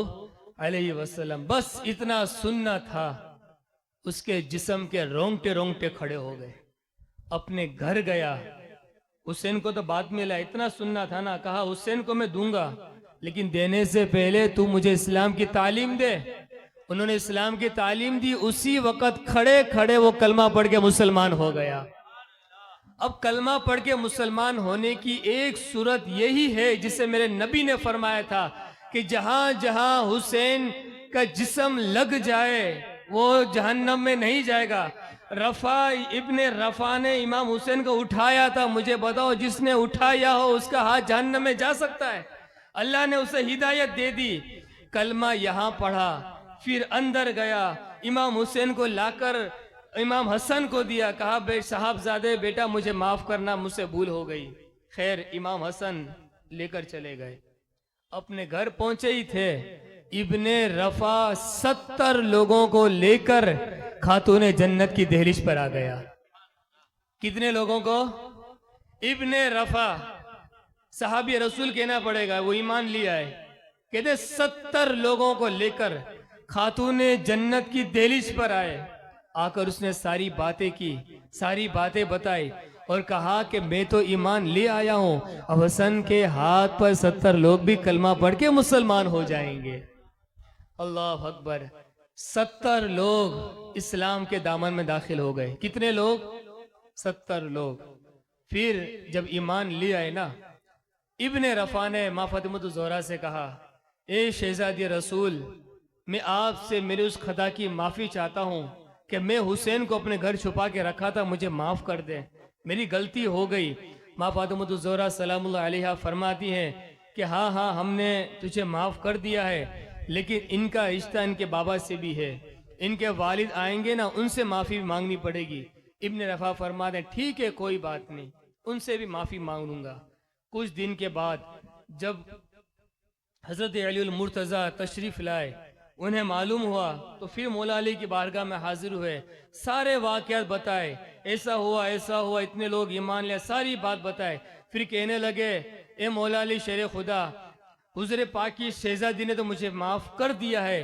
अलैहि वसल्लम। बस इतना सुनना था, उसके जिस्म के रोंगटे रोंगटे खड़े हो गए। अपने घर गया, हुसैन को तो बाद में मिला, इतना सुनना था ना। कहा हुसैन को मैं दूंगा, लेकिन देने से पहले तू मुझे इस्लाम की तालीम दे। उन्होंने इस्लाम की तालीम दी। उसी वक्त खड़े खड़े वो कलमा पढ़ के मुसलमान हो गया। अब कलमा पढ़ के मुसलमान होने की एक सूरत यही है जिसे मेरे नबी ने फरमाया था कि जहां जहां हुसैन का जिस्म लग जाए वो जहन्नम में नहीं जाएगा। रफा इब्ने रफा ने इमाम हुसैन को उठाया था। मुझे बताओ जिसने उठाया हो उसका हाथ जहन्नम में जा सकता है? अल्लाह ने उसे हिदायत दे दी। कलमा यहाँ पढ़ा, फिर अंदर गया, इमाम हुसैन को लाकर इमाम हसन को दिया। कहा बे साहबजादे बेटा मुझे माफ करना, मुझसे भूल हो गई। खैर इमाम हसन लेकर चले गए। अपने घर पहुंचे ही थे, इब्ने रफा 70 लोगों को लेकर खातूने जन्नत की दहलीज पर आ गया। कितने लोगों को? इब्ने रफा सहाबी रसूल कहना पड़ेगा, वो ईमान लिया है। कहते 70 लोगों को लेकर खातूने जन्नत की दहलीज पर आए। आकर उसने सारी बातें की, सारी बातें बताई और कहा कि मैं तो ईमान ले आया हूं। अब हसन के हाथ पर 70 लोग भी कलमा पढ़ के मुसलमान हो जाएंगे। अल्लाह अकबर। 70 लोग इस्लाम के दामन में दाखिल हो गए। कितने लोग? 70 लोग। फिर जब ईमान ले आए ना, इब्ने रफा ने माँ फातिमा ज़ोहरा से कहा, ए शहजादी रसूल, मैं आपसे मेरी उस खता की माफ़ी चाहता हूँ कि मैं हुसैन को अपने घर छुपा के रखा था, मुझे माफ़ कर दे, मेरी गलती हो गई। माँ फातिमा ज़ोहरा सलामुल्लाह अलैहा फरमाती हैं कि हाँ हाँ, हमने तुझे माफ़ कर दिया है, लेकिन इनका रिश्ता इनके बाबा से भी है, इनके वालिद आएंगे ना, उनसे माफ़ी मांगनी पड़ेगी। इब्ने रफा फरमाते हैं ठीक है, कोई बात नहीं, उनसे भी माफ़ी मांग लूँगा। कुछ दिन के बाद जब हज़रत अली मुर्तज़ा तशरीफ़ लाए, उन्हें मालूम हुआ तो फिर मौला अली की बारगाह में हाजिर हुए, सारे वाक़यात बताए, ऐसा हुआ, इतने लोग ईमान लिया, सारी बात बताए। फिर कहने लगे, ए मौला अली शेर खुदा, हुज़ूर पाक की शहज़ादी ने तो मुझे माफ़ कर दिया है,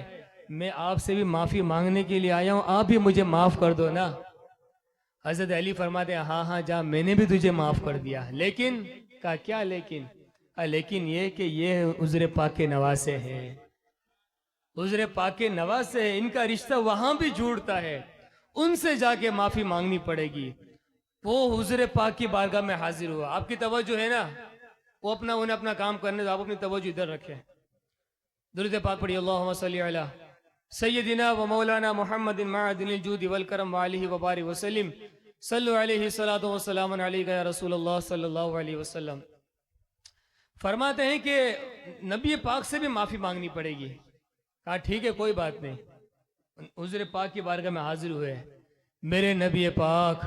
मैं आपसे भी माफ़ी मांगने के लिए आया हूँ, आप भी मुझे माफ़ कर दो ना। हज़रत अली फरमाते हैं हाँ हाँ जा, मैंने भी तुझे माफ़ कर दिया, लेकिन का क्या लेकिन? लेकिन ये कि ये हुज़ूर पाक के नवासे हैं, हुज़ूर पाक के नवासे हैं, इनका रिश्ता वहां भी जुड़ता है, उनसे जाके माफ़ी मांगनी पड़ेगी। वो हुज़ूर पाक की बारगाह में हाजिर हुआ। आपकी तवज्जो है ना, वो उन्हें अपना काम करने दो, आप अपनी तवज्जो इधर रखें। दुरूद पाक पढ़िए, अल्लाहुम्मा सल्ली अला सय्यदिना व मौलाना मुहम्मदिन मअदिनिल जूदि वल करम व आलिहि व बारिक व सल्लिम सल्लु अलैहि सलातो व सलामुन अलैका या रसूलल्लाह सल्लल्लाहु अलैहि वसल्लम। फरमाते हैं कि नबी पाक से भी माफ़ी मांगनी पड़ेगी। कहा ठीक है, कोई बात नहीं। हुज़ूर पाक की बारगाह में हाजिर हुए, मेरे नबी पाक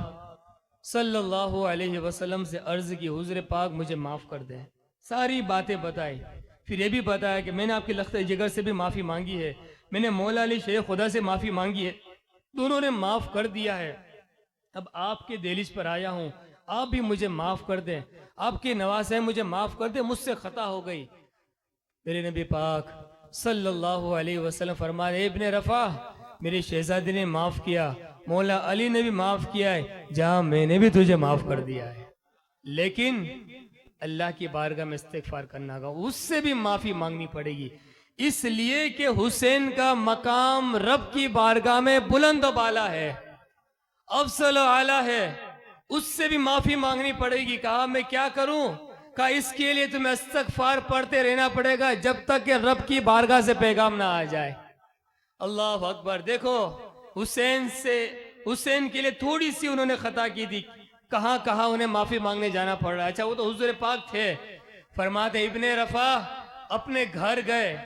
सल्लल्लाहु अलैहि वसल्लम से अर्ज की, हुज़ूर पाक मुझे माफ़ कर दें। सारी बातें बताई। फिर ये भी बताया कि मैंने आपकी लख्त जिगर से भी माफ़ी मांगी है, मैंने मौला अली शेर खुदा से माफ़ी मांगी है, दोनों ने माफ़ कर दिया है। अब आपके दहलीज पर आया हूँ, आप भी मुझे माफ़ कर दें, आपके नवाज हैं, मुझे माफ़ कर दें, मुझसे खता हो गई। मेरे नबी पाक सल्लल्लाहु अलैहि वसल्लम फरमाए, इब्ने रफ़ा, मेरी शहजादी ने माफ़ किया, मौला अली ने भी माफ़ किया है, जहाँ मैंने भी तुझे माफ़ कर दिया है, लेकिन अल्लाह की बारगाह में इस्तिग़फ़ार करना होगा, उससे भी माफ़ी मांगनी पड़ेगी, इसलिए कि हुसैन का मकाम रब की बारगाह में बुलंद बाला है, अफसल आला है, उससे भी माफ़ी मांगनी पड़ेगी। कहा मैं क्या करूं? कहा इसके लिए तुम्हें इस्तिग़फ़ार पढ़ते रहना पड़ेगा जब तक कि रब की बारगाह से पैगाम ना आ जाए। अल्लाह अकबर। देखो हुसैन के लिए थोड़ी सी उन्होंने खता की थी, कहां कहां उन्हें माफी मांगने जाना पड़ रहा है। अच्छा वो तो हुजूर पाक थे। फरमाते इब्ने रफा अपने घर गए,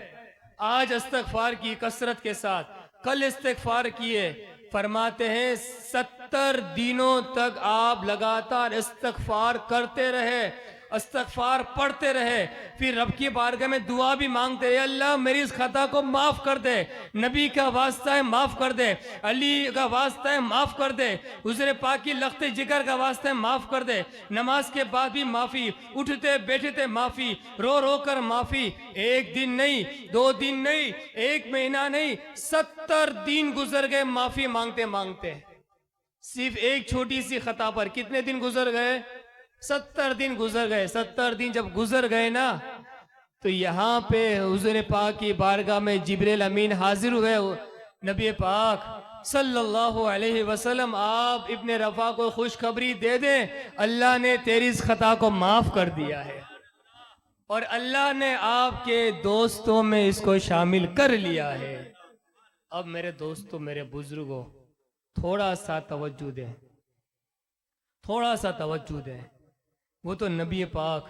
आज इस्तिग़फ़ार की कसरत के साथ, कल इस्तिग़फ़ार किए। फरमाते हैं 70 दिनों तक आप लगातार इस्तिग़फ़ार करते रहे, इस्तिग़फ़ार पढ़ते रहे, फिर रब की बारगाह में दुआ भी मांगते, अल्लाह मेरी इस खता को माफ़ कर दे, नबी का वास्ता है माफ़ कर दे, अली का वास्ता है माफ़ कर दे, हुज़ूर पाक की लख्त जिगर का वास्ता है माफ़ कर दे, नमाज के बाद भी माफ़ी, उठते बैठते माफ़ी, रो रो कर माफ़ी। एक दिन नहीं, 2 दिन नहीं, 1 महीना नहीं, 70 दिन गुजर गए माफ़ी मांगते मांगते। सिर्फ एक छोटी सी खता पर कितने दिन गुजर गए? 70 दिन गुजर गए। 70 दिन जब गुजर गए ना, तो यहाँ पे हुज़ूर पाक की बारगाह में जिब्रील अमीन हाजिर हुए। नबी पाक सल्लल्लाहु अलैहि वसल्लम, आप इब्ने रफ़ा को खुशखबरी दे दें, अल्लाह ने तेरी इस खता को माफ कर दिया है और अल्लाह ने आपके दोस्तों में इसको शामिल कर लिया है। अब मेरे दोस्तों, मेरे बुजुर्गों, थोड़ा सा तवज्जो दें, थोड़ा सा तवज्जो दें। वो तो नबी पाक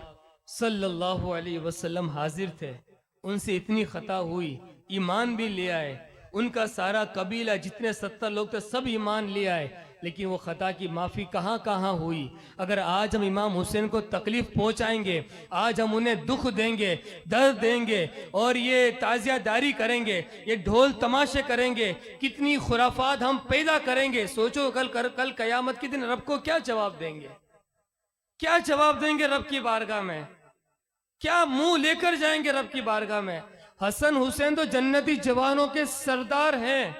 सल्लल्लाहु अलैहि वसल्लम हाजिर थे, उनसे इतनी खता हुई, ईमान भी ले आए, उनका सारा कबीला जितने 70 लोग थे सब ईमान ले आए, लेकिन वो खता की माफ़ी कहाँ कहाँ हुई। अगर आज हम इमाम हुसैन को तकलीफ पहुँचाएंगे, आज हम उन्हें दुख देंगे, दर्द देंगे और ये ताज़ियादारी करेंगे, ये ढोल तमाशे करेंगे, कितनी खुराफात हम पैदा करेंगे। सोचो कल क़यामत के दिन रब को क्या जवाब देंगे, क्या जवाब देंगे रब की बारगाह में, क्या मुंह लेकर जाएंगे रब की बारगाह में। हसन हुसैन तो जन्नती जवानों के सरदार हैं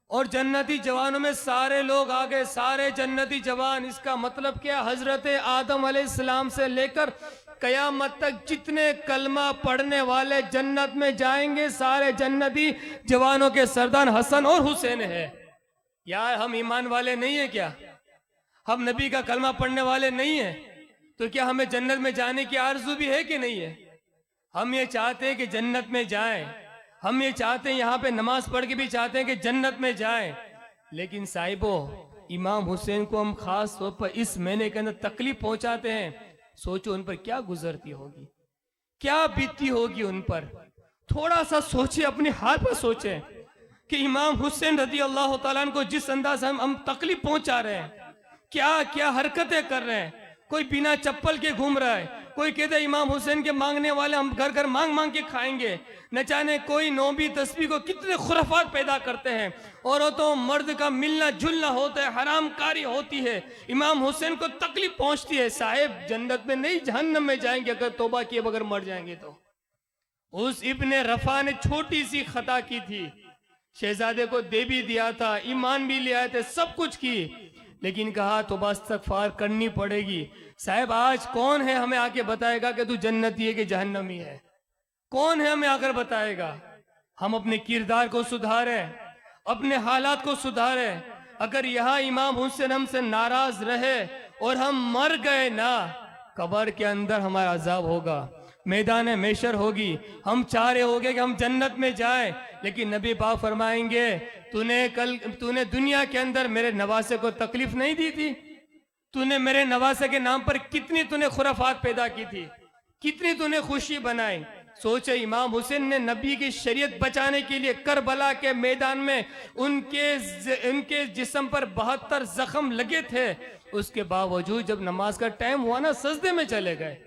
और जन्नती जवानों में सारे लोग आ गए, सारे जन्नती जवान। इसका मतलब क्या? हजरत आदम अलैहिस्सलाम से लेकर कयामत तक जितने कलमा पढ़ने वाले जन्नत में जाएंगे सारे जन्नती जवानों के सरदार हसन और हुसैन है। यार हम ईमान वाले नहीं है क्या? हम नबी का कलमा पढ़ने वाले नहीं है? तो क्या हमें जन्नत में जाने की आरज़ू भी है कि नहीं है? हम ये चाहते हैं कि जन्नत में जाएं, हम ये चाहते हैं यहाँ पे नमाज पढ़ के भी चाहते हैं कि जन्नत में जाएं। लेकिन साहिबो, इमाम हुसैन को हम खास तौर पर इस महीने के अंदर तकलीफ पहुंचाते हैं। सोचो उन पर क्या गुजरती होगी, क्या बीती होगी उन पर। थोड़ा सा सोचिए, अपने हाल पर सोचें कि इमाम हुसैन रज़ी अल्लाह तआला अन्हु को जिस अंदाज से हम तकलीफ पहुंचा रहे हैं, क्या क्या हरकतें कर रहे हैं। कोई बिना चप्पल के घूम रहा है, कोई कहते हैं इमाम हुसैन के मांगने वाले हम घर घर मांग मांग के खाएंगे। न जाने कोई नौबी तस्बीह को कितने खुराफात पैदा करते हैं। औरतों मर्द का मिलना जुलना होता है, हरामकारी होती है। इमाम हुसैन को तकलीफ पहुंचती है। साहिब जन्नत में नहीं जहन्नम में जाएंगे अगर तौबा किए बगैर मर जाएंगे तो। उस इब्ने रफा ने छोटी सी खता की थी, शहजादे को दे भी दिया था, ईमान भी ले आए थे, सब कुछ की, लेकिन कहा तौबा इस्तगफार करनी पड़ेगी। साहब आज कौन है हमें आके बताएगा कि तू जन्नती है कि जहन्नमी है? कौन है हमें आकर बताएगा? हम अपने किरदार को सुधारें, अपने हालात को सुधारें। अगर यहाँ इमाम हुसैन हमसे नाराज रहे और हम मर गए ना, कब्र के अंदर हमारा अजाब होगा, मैदान मेशर होगी। हम चाह रहे होंगे कि हम जन्नत में जाएं, लेकिन नबी पाक फरमाएंगे तूने दुनिया के अंदर मेरे नवासे को तकलीफ नहीं दी थी? तूने मेरे नवासे के नाम पर कितनी तूने खुराफात पैदा की थी, कितनी तूने खुशी बनाई। सोचे इमाम हुसैन ने नबी की शरीयत बचाने के लिए करबला के मैदान में उनके जिस्म पर 72 जख्म लगे थे, उसके बावजूद जब नमाज का टाइम हुआ ना सजदे में चले गए।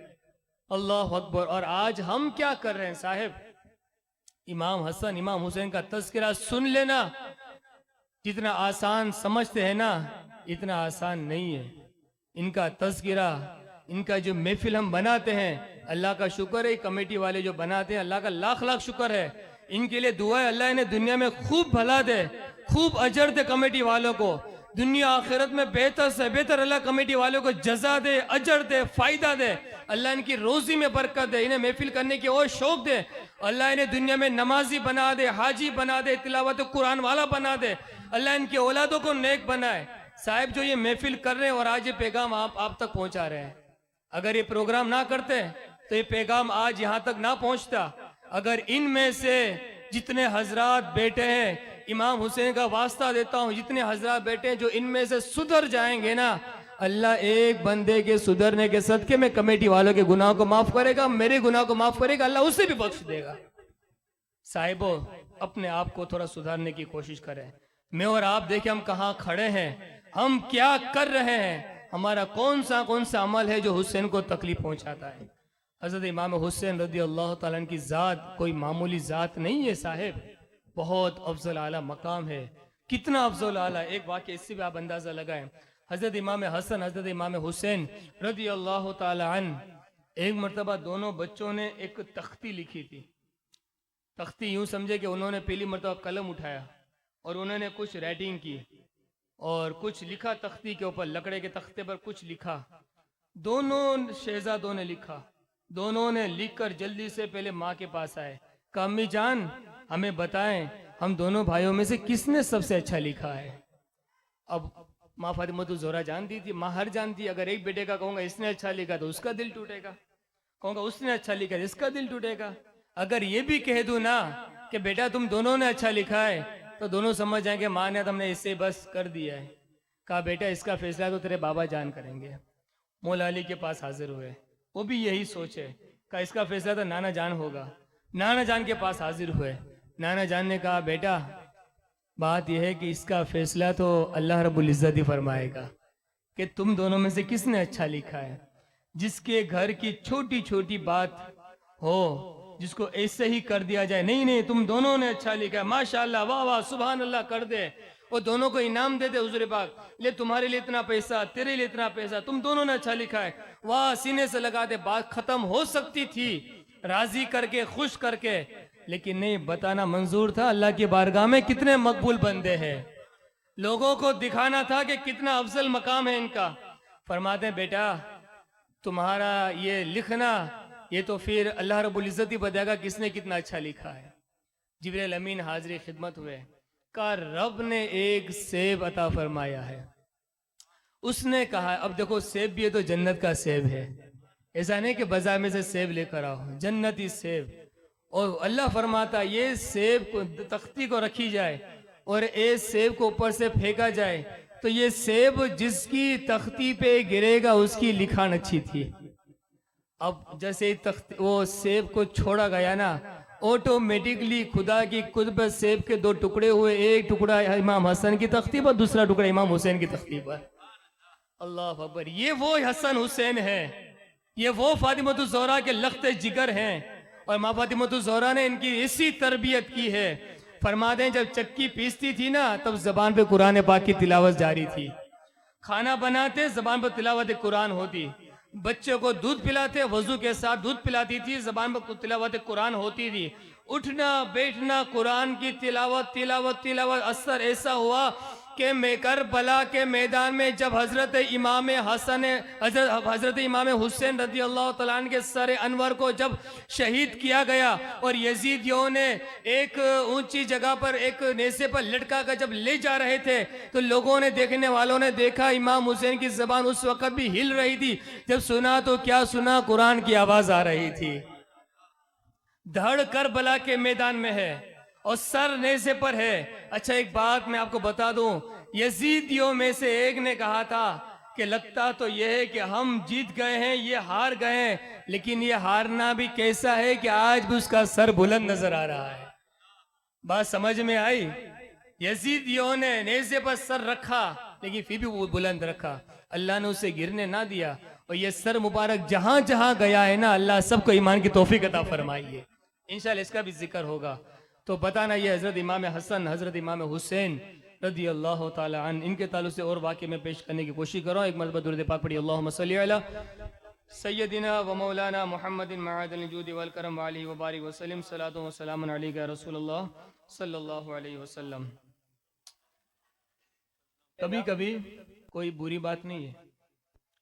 अल्लाह अकबर। और आज हम क्या कर रहे हैं साहिब? इमाम हसन इमाम हुसैन का तज़किरा सुन लेना जितना आसान समझते हैं ना, इतना आसान नहीं है। इनका तज़किरा, इनका जो महफिल हम बनाते हैं, अल्लाह का शुक्र है कमेटी वाले जो बनाते हैं, अल्लाह का लाख लाख शुक्र है। इनके लिए दुआ है अल्लाह इन्हें दुनिया में खूब भला दे, खूब अजर दे कमेटी वालों को, दुनिया आखिरत में बेहतर से बेहतर अल्लाह कमेटी वालों को जजा दे, अजर दे, फायदा दे। अल्लाह इनकी रोजी में बरकत दे, इन्हें महफिल करने की और शौक दे। अल्लाह इन्हें दुनिया में नमाजी बना दे, हाजी बना दे, तिलावत कुरान वाला बना दे। अल्लाह इनकी औलादों को नेक बनाए। साहिब जो ये महफिल कर रहे हैं और आज ये पैगाम आप तक पहुंचा रहे हैं, अगर ये प्रोग्राम ना करते तो ये पैगाम आज यहाँ तक ना पहुंचता। अगर इनमें से जितने हजरात बैठे हैं, इमाम हुसैन का वास्ता देता हूँ, जितने हजरात बैठे हैं जो इनमें से सुधर जाएंगे ना, अल्लाह एक बंदे के सुधरने के सदके में कमेटी वालों के गुनाहों को माफ करेगा, मेरे गुनाह को माफ करेगा, अल्लाह उसे भी बख्श देगा। साहिबो अपने आप को थोड़ा सुधारने की कोशिश करें। मैं और आप देखें हम कहाँ खड़े हैं, हम क्या कर रहे हैं, हमारा कौन सा अमल है जो हुसैन को तकलीफ पहुंचाता है। हजरत इमाम हुसैन रज़ी अल्लाह ताला अन्हु की ज़ात कोई मामूली ज़ात नहीं है साहिब, बहुत अफजल आला मकाम है। कितना अफजल आला, एक वाक़या इससे भी आप अंदाज़ा लगाएं। हजरत इमाम हसन हजरत इमाम हुसैन रज़ी अल्लाह ताला अन्हु एक मरतबा दोनों बच्चों ने एक तख्ती लिखी थी। तख्ती यूं समझे कि उन्होंने पहली मरतबा कलम उठाया और उन्होंने कुछ राइटिंग की और कुछ लिखा तख्ती के ऊपर, लकड़े के तख्ते पर कुछ लिखा। दोनों शहजादों ने लिखा, दोनों ने लिखकर जल्दी से पहले माँ के पास आए, कहा अम्मी जान हमें बताएं हम दोनों भाइयों में से किसने सबसे अच्छा लिखा है। अब माँ फातिमा तो ज़ोहरा जानती थी, माँ हर जानती, अगर एक बेटे का कहूँगा इसने अच्छा लिखा तो उसका दिल टूटेगा, कहूँगा उसने अच्छा लिखा तो इसका दिल टूटेगा। अगर ये भी कह दूँ ना कि बेटा तुम दोनों ने अच्छा लिखा है, तो दोनों समझ जाएंगे माँ ने तुमने इससे बस कर दिया है। कहा बेटा इसका फैसला तो तेरे बाबा जान करेंगे। मौला अली के पास हाजिर हुए, वो भी यही सोचे, कहा इसका फैसला तो नाना जान होगा। नाना जान के पास हाजिर हुए, नाना जान ने कहा बेटा बात यह है कि इसका फैसला तो अल्लाह रब्बुल इज़्ज़त ही फरमाएगा कि तुम दोनों में से किसने अच्छा लिखा है। जिसके घर की छोटी छोटी बात हो, जिसको ऐसे ही कर दिया जाए, नहीं नहीं तुम दोनों ने अच्छा लिखा है, माशाअल्लाह वाह वाह सुभान अल्लाह कर दे, वो दोनों को इनाम दे दे हुजूर पाक, ले तुम्हारे लिए इतना पैसा, तेरे लिए इतना पैसा, तुम दोनों ने अच्छा लिखा है, वाह सीने से लगा दे। बात खत्म हो सकती थी राजी करके, खुश करके, लेकिन नहीं, बताना मंजूर था अल्लाह की बारगाह में कितने मकबूल बंदे हैं। लोगों को दिखाना था कि कितना अफजल मकाम है इनका। फरमाते बेटा तुम्हारा ये लिखना, ये तो फिर अल्लाह रब्बुल इज़्ज़त ही बताएगा किसने कितना अच्छा लिखा है। जिब्रील अमीन हाजिर खिदमत हुए, का रब ने एक सेब अता फरमाया है। उसने कहा, अब देखो सेब भी है तो जन्नत का सेब है, ऐसा नहीं कि बाजार में से सेब लेकर आओ, जन्नती सेब। और अल्लाह फरमाता ये सेब को तख्ती को रखी जाए और ये सेब को ऊपर से फेंका जाए तो ये सेब जिसकी तख्ती पे गिरेगा उसकी लिखान अच्छी थी। अब जैसे ही तख्ती वो सेब को छोड़ा गया ना, ऑटोमेटिकली खुदा की कुदरत सेब के दो टुकड़े हुए, एक टुकड़ा इमाम हसन की तख्ती पर, दूसरा टुकड़ा इमाम हुसैन की तख्ती पर। अल्लाह अकबर। ये वो हसन हुसैन है, ये वो फातिमतुज़ ज़हरा के लख्त जिगर हैं। और माँ फातिमतुज़ ज़हरा ने इनकी इसी तरबियत की है। फरमाते हैं जब चक्की पीसती थी ना तब जबान पे कुरान पाक की तिलावत जारी थी, खाना बनाते जबान पर तिलावत कुरान होती, बच्चे को दूध पिलाते वजू के साथ दूध पिलाती थी, जबान पर तिलावत कुरान होती थी। उठना बैठना कुरान की तिलावत तिलावत तिलावत। असर ऐसा हुआ कि करबला के मैदान में जब हजरत इमाम हुसैन रज़ी अल्लाह तआला अन्हु के सर अनवर को जब शहीद किया गया और यजीदियों ने एक ऊंची जगह पर एक नेज़े पर लटका कर जब ले जा रहे थे तो लोगों ने, देखने वालों ने देखा इमाम हुसैन की जबान उस वक्त भी हिल रही थी। जब सुना तो क्या सुना, कुरान की आवाज आ रही थी। धड़ करबला के मैदान में है और सर नेज़े पर है। अच्छा एक बात मैं आपको बता दूं, यजीदियों में से एक ने कहा था कि लगता तो यह है कि हम जीत गए हैं, ये हार गए हैं, लेकिन ये हारना भी कैसा है कि आज भी उसका सर बुलंद नजर आ रहा है। बात समझ में आई? यजीदियों ने नेज़े पर सर रखा लेकिन फिर भी वो बुलंद रखा, अल्लाह ने उसे गिरने ना दिया। और ये सर मुबारक जहां जहां गया है ना, अल्लाह सबको ईमान की तौफीक अता फरमाइए। इंशाअल्लाह इसका भी जिक्र होगा। तो बताना ये हजरत इमाम हसन, हजरत इमाम हुसैन रज़ी अल्लाह ताला अन, इनके ताल्लुक से और वाक़े में पेश करने की कोशिश करो। एक मरतबा दुरूद पाक पढ़िए, अल्लाहुम्मा सल्ली अला सय्यदिना व मौलाना मुहम्मदिन मअदल जूद वल करम व आलिहि व बारिक व सल्लिम सलातु व सलामुन अलैका या रसूलल्लाह सल्लल्लाहु अलैहि वसल्लम। कभी कभी कोई बुरी बात नहीं है।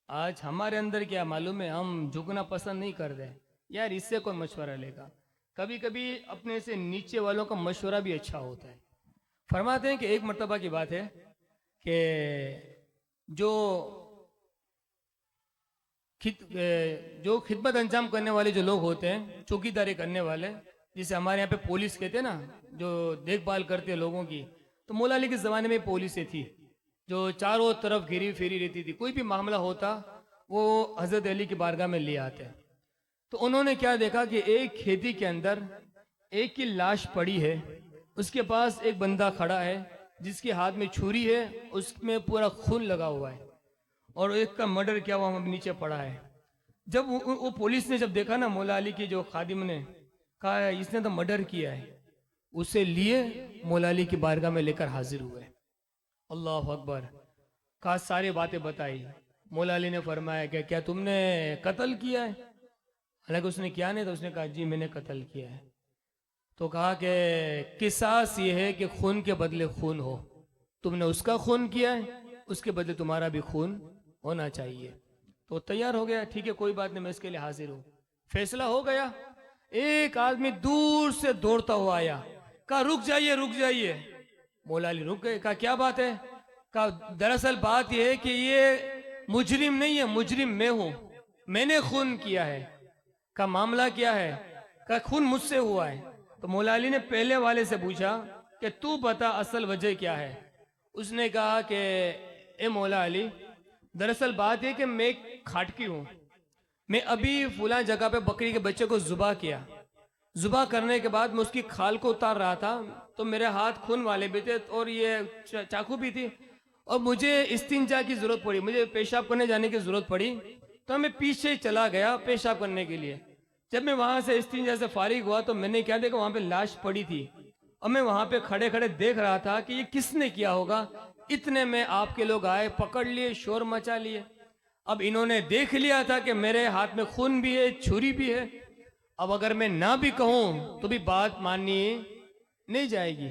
आज हमारे अंदर क्या मालूम है, हम झुकना पसंद नहीं करते यार, इससे कोई मशवरा लेगा। कभी कभी अपने से नीचे वालों का मशवरा भी अच्छा होता है। फरमाते हैं कि एक मर्तबा की बात है कि जो खिदमत अंजाम करने वाले जो लोग होते हैं, चौकीदारी करने वाले, जिसे हमारे यहाँ पे पुलिस कहते हैं ना, जो देखभाल करते हैं लोगों की, तो मौला अली के ज़माने में पुलिसें थी जो चारों तरफ घिरी फिरी रहती थी। कोई भी मामला होता वो हज़रत अली की बारगाह में ले आते। तो उन्होंने क्या देखा कि एक खेती के अंदर एक की लाश पड़ी है, उसके पास एक बंदा खड़ा है जिसके हाथ में छुरी है, उसमें पूरा खून लगा हुआ है और एक का मर्डर किया हुआ नीचे पड़ा है। जब वो पुलिस ने जब देखा ना, मौला अली की जो खादिम ने कहा इसने तो मर्डर किया है, उसे लिए मौला अली की बारगाह में लेकर हाजिर हुए। अल्लाह अकबर। कहा सारी बातें बताई। मौला अली ने फरमाया कि क्या तुमने कत्ल किया है? हालांकि उसने किया नहीं, तो उसने कहा जी मैंने कत्ल किया है। तो कहा कि किसास ये है कि खून के बदले खून हो, तुमने उसका खून किया है, उसके बदले तुम्हारा भी खून होना चाहिए। तो तैयार हो गया, ठीक है कोई बात नहीं, मैं इसके लिए हाजिर हूँ। फैसला हो गया। एक आदमी दूर से दौड़ता हुआ आया, कहा रुक जाइए रुक जाइए। मौला अली रुक गए। कहा क्या बात है? कहा दरअसल बात यह है कि ये मुजरिम नहीं है, मुजरिम मैं हूं, मैंने खून किया है। का मामला क्या है? का खून मुझसे हुआ है। तो मौला अली ने पहले वाले से पूछा कि तू बता असल वजह क्या है। उसने कहा कि ए मौला अली, दरअसल बात है कि मैं खाटकी हूं, मैं अभी फुला जगह पे बकरी के बच्चे को जुबा किया, जुबा करने के बाद मैं उसकी खाल को उतार रहा था तो मेरे हाथ खून वाले भी थे और ये चाकू भी थी और मुझे इस्तिंजा की जरूरत पड़ी, मुझे पेशाब करने जाने की जरूरत पड़ी, तो मैं पीछे चला गया पेशाब करने के लिए। जब मैं वहां से इस्तिंजा से फारिग हुआ तो मैंने क्या देखा, वहां पे लाश पड़ी थी और मैं वहां पे खड़े खड़े देख रहा था कि ये किसने किया होगा। इतने में आपके लोग आए, पकड़ लिए, शोर मचा लिए। अब इन्होंने देख लिया था कि मेरे हाथ में खून भी है, छुरी भी है। अब अगर मैं ना भी कहूं तो भी बात माननी नहीं जाएगी,